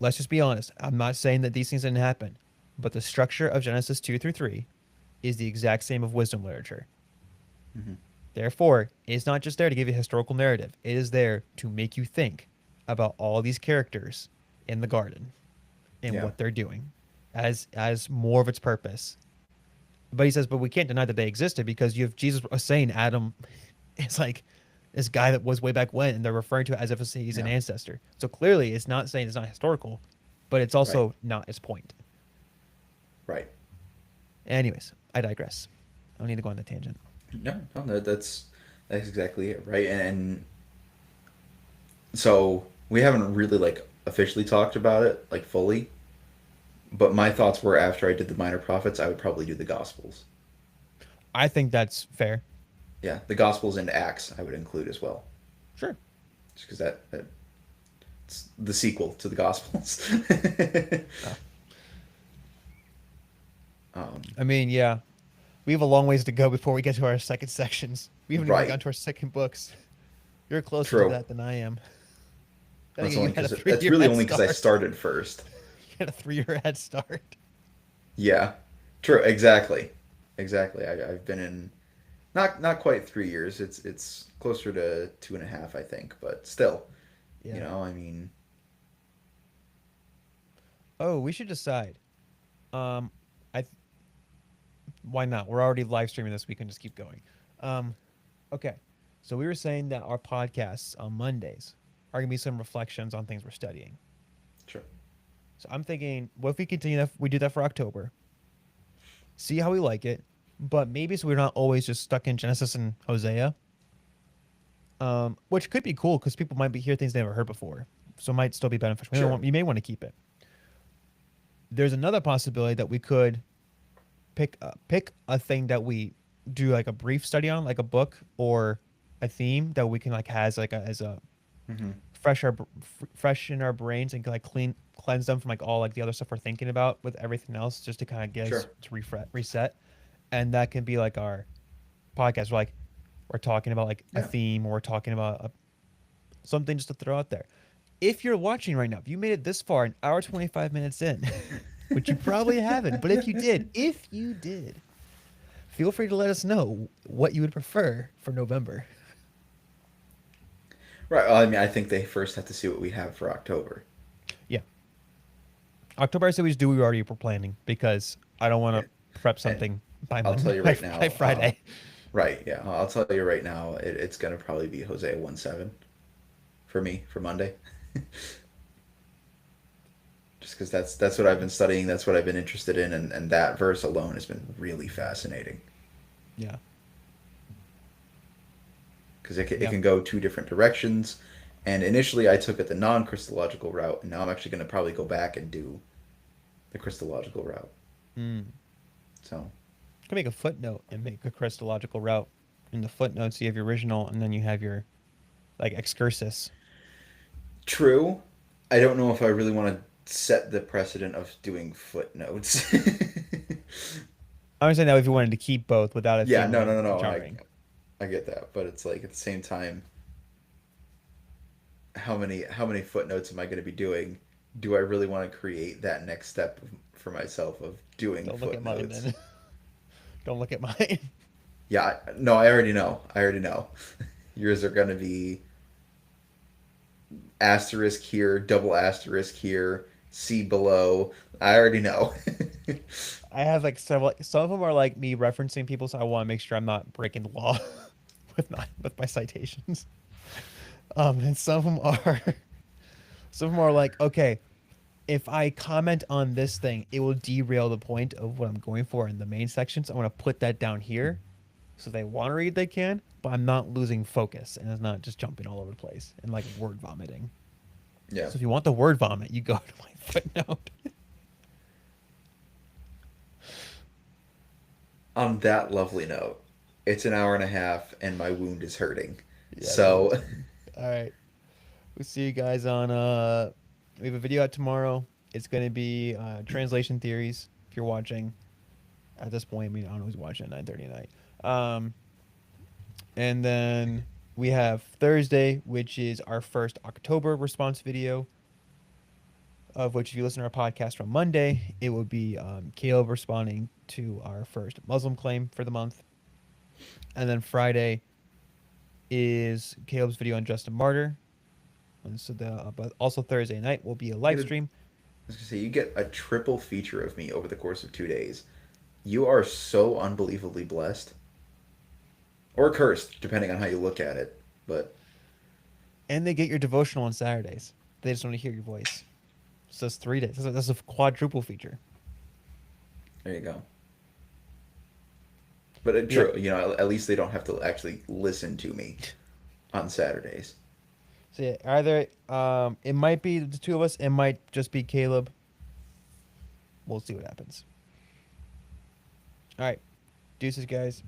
let's just be honest. I'm not saying that these things didn't happen, but the structure of Genesis 2 through 3 is the exact same of wisdom literature. Mm-hmm. Therefore, it's not just there to give you a historical narrative. It is there to make you think about all these characters in the garden and Yeah. what they're doing as more of its purpose. But he says, but we can't deny that they existed because you have Jesus saying Adam is like this guy that was way back when, and they're referring to it as if he's an Yeah. ancestor. So clearly, it's not saying it's not historical, but it's Right. also not its point. Right. Anyways, I digress. I don't need to go on the tangent. No, no, that's exactly it, right? And so we haven't really like officially talked about it like fully, but my thoughts were after I did the minor prophets, I would probably do the gospels. I think that's fair. Yeah, the gospels and Acts I would include as well, Sure. just because that it's the sequel to the gospels. Oh. um, I mean, yeah, we have a long ways to go before we get to our second sections. We haven't even right. gotten to our second books. You're closer to True. that than I am. Then That's again, only you had a because that's 3 year really head only because I start. started first. You had a 3 year head start. Yeah. True. Exactly. Exactly. I've been in not quite 3 years. It's closer to 2.5, I think. But still, Yeah. I mean, Oh, we should decide. Um, I why not? We're already live streaming this. We can just keep going. Um, okay. So we were saying that our podcasts on Mondays are gonna be some reflections on things we're studying. Sure. So I'm thinking, what if we continue that? We do that for October. See how we like it, but maybe so we're not always just stuck in Genesis and Hosea, which could be cool because people might be hear things they never heard before, so it might still be beneficial. Sure. You may want to keep it. There's another possibility that we could pick a thing that we do like a brief study on, like a book or a theme that we can like has like a, as a Mm-hmm. freshen our brains and like cleanse them from like all like the other stuff we're thinking about with everything else, just to kind of get us Sure. to reset, and that can be like our podcast. We're talking about like a Yeah. theme, or we're talking about something just to throw out there. If you're watching right now, if you made it this far, an hour 25 minutes in, which you probably haven't, but if you did, feel free to let us know what you would prefer for November. Right. Well, I mean, I think they first have to see what we have for October. Yeah, October I said we just do what we already were planning because I don't want Yeah. to prep And something by I'll tell Monday you by, right by now. Friday. Right. Yeah. I'll tell you right now. It's gonna probably be Hosea 1:7 for me for Monday. Just because that's what I've been studying. That's what I've been interested in, and that verse alone has been really fascinating. Yeah, Because it yeah. can go two different directions. And initially, I took it the non-Christological route, and now I'm actually going to probably go back and do the Christological route. Mm. So, Can make a footnote and make a Christological route. In the footnotes, you have your original, and then you have your like excursus. true. I don't know if I really want to set the precedent of doing footnotes. I understand that if you wanted to keep both without it Yeah, feeling no, like no, no, no. jarring. I get that, but it's like at the same time, how many footnotes am I going to be doing? Do I really want to create that next step for myself of doing Don't look at mine footnotes? then. Don't look at mine. Yeah, no, I already know. I already know. Yours are going to be asterisk here, double asterisk here, see below. I already know. I have like several. Some of them are like me referencing people, so I want to make sure I'm not breaking the law with my citations. And some of them are some of them are like, okay, if I comment on this thing, it will derail the point of what I'm going for in the main section. So I want to put that down here, so they want to read they can, but I'm not losing focus and it's not just jumping all over the place and like word vomiting. Yeah. So if you want the word vomit, you go to my footnote. On that lovely note, it's an hour and a half and my wound is hurting. Yeah, that So, is. All right. We'll see you guys on we have a video out tomorrow. It's going to be translation theories if you're watching at this point. I mean, I don't know who's watching at 9:30 at night. Um and then we have Thursday, which is our first October response video, of which if you listen to our podcast from Monday, it will be Caleb responding to our first Muslim claim for the month. And then Friday is Caleb's video on Justin Martyr. And so but also Thursday night will be a you live get a, stream. I was gonna say, you get a triple feature of me over the course of 2 days. You are so unbelievably blessed. Or cursed, depending on how you look at it. But, And they get your devotional on Saturdays. They just want to hear your voice. So that's 3 days. That's a quadruple feature. there you go. But Yeah. true, at least they don't have to actually listen to me on Saturdays. So yeah, either it might be the two of us, it might just be Caleb. We'll see what happens. All right. Deuces, guys.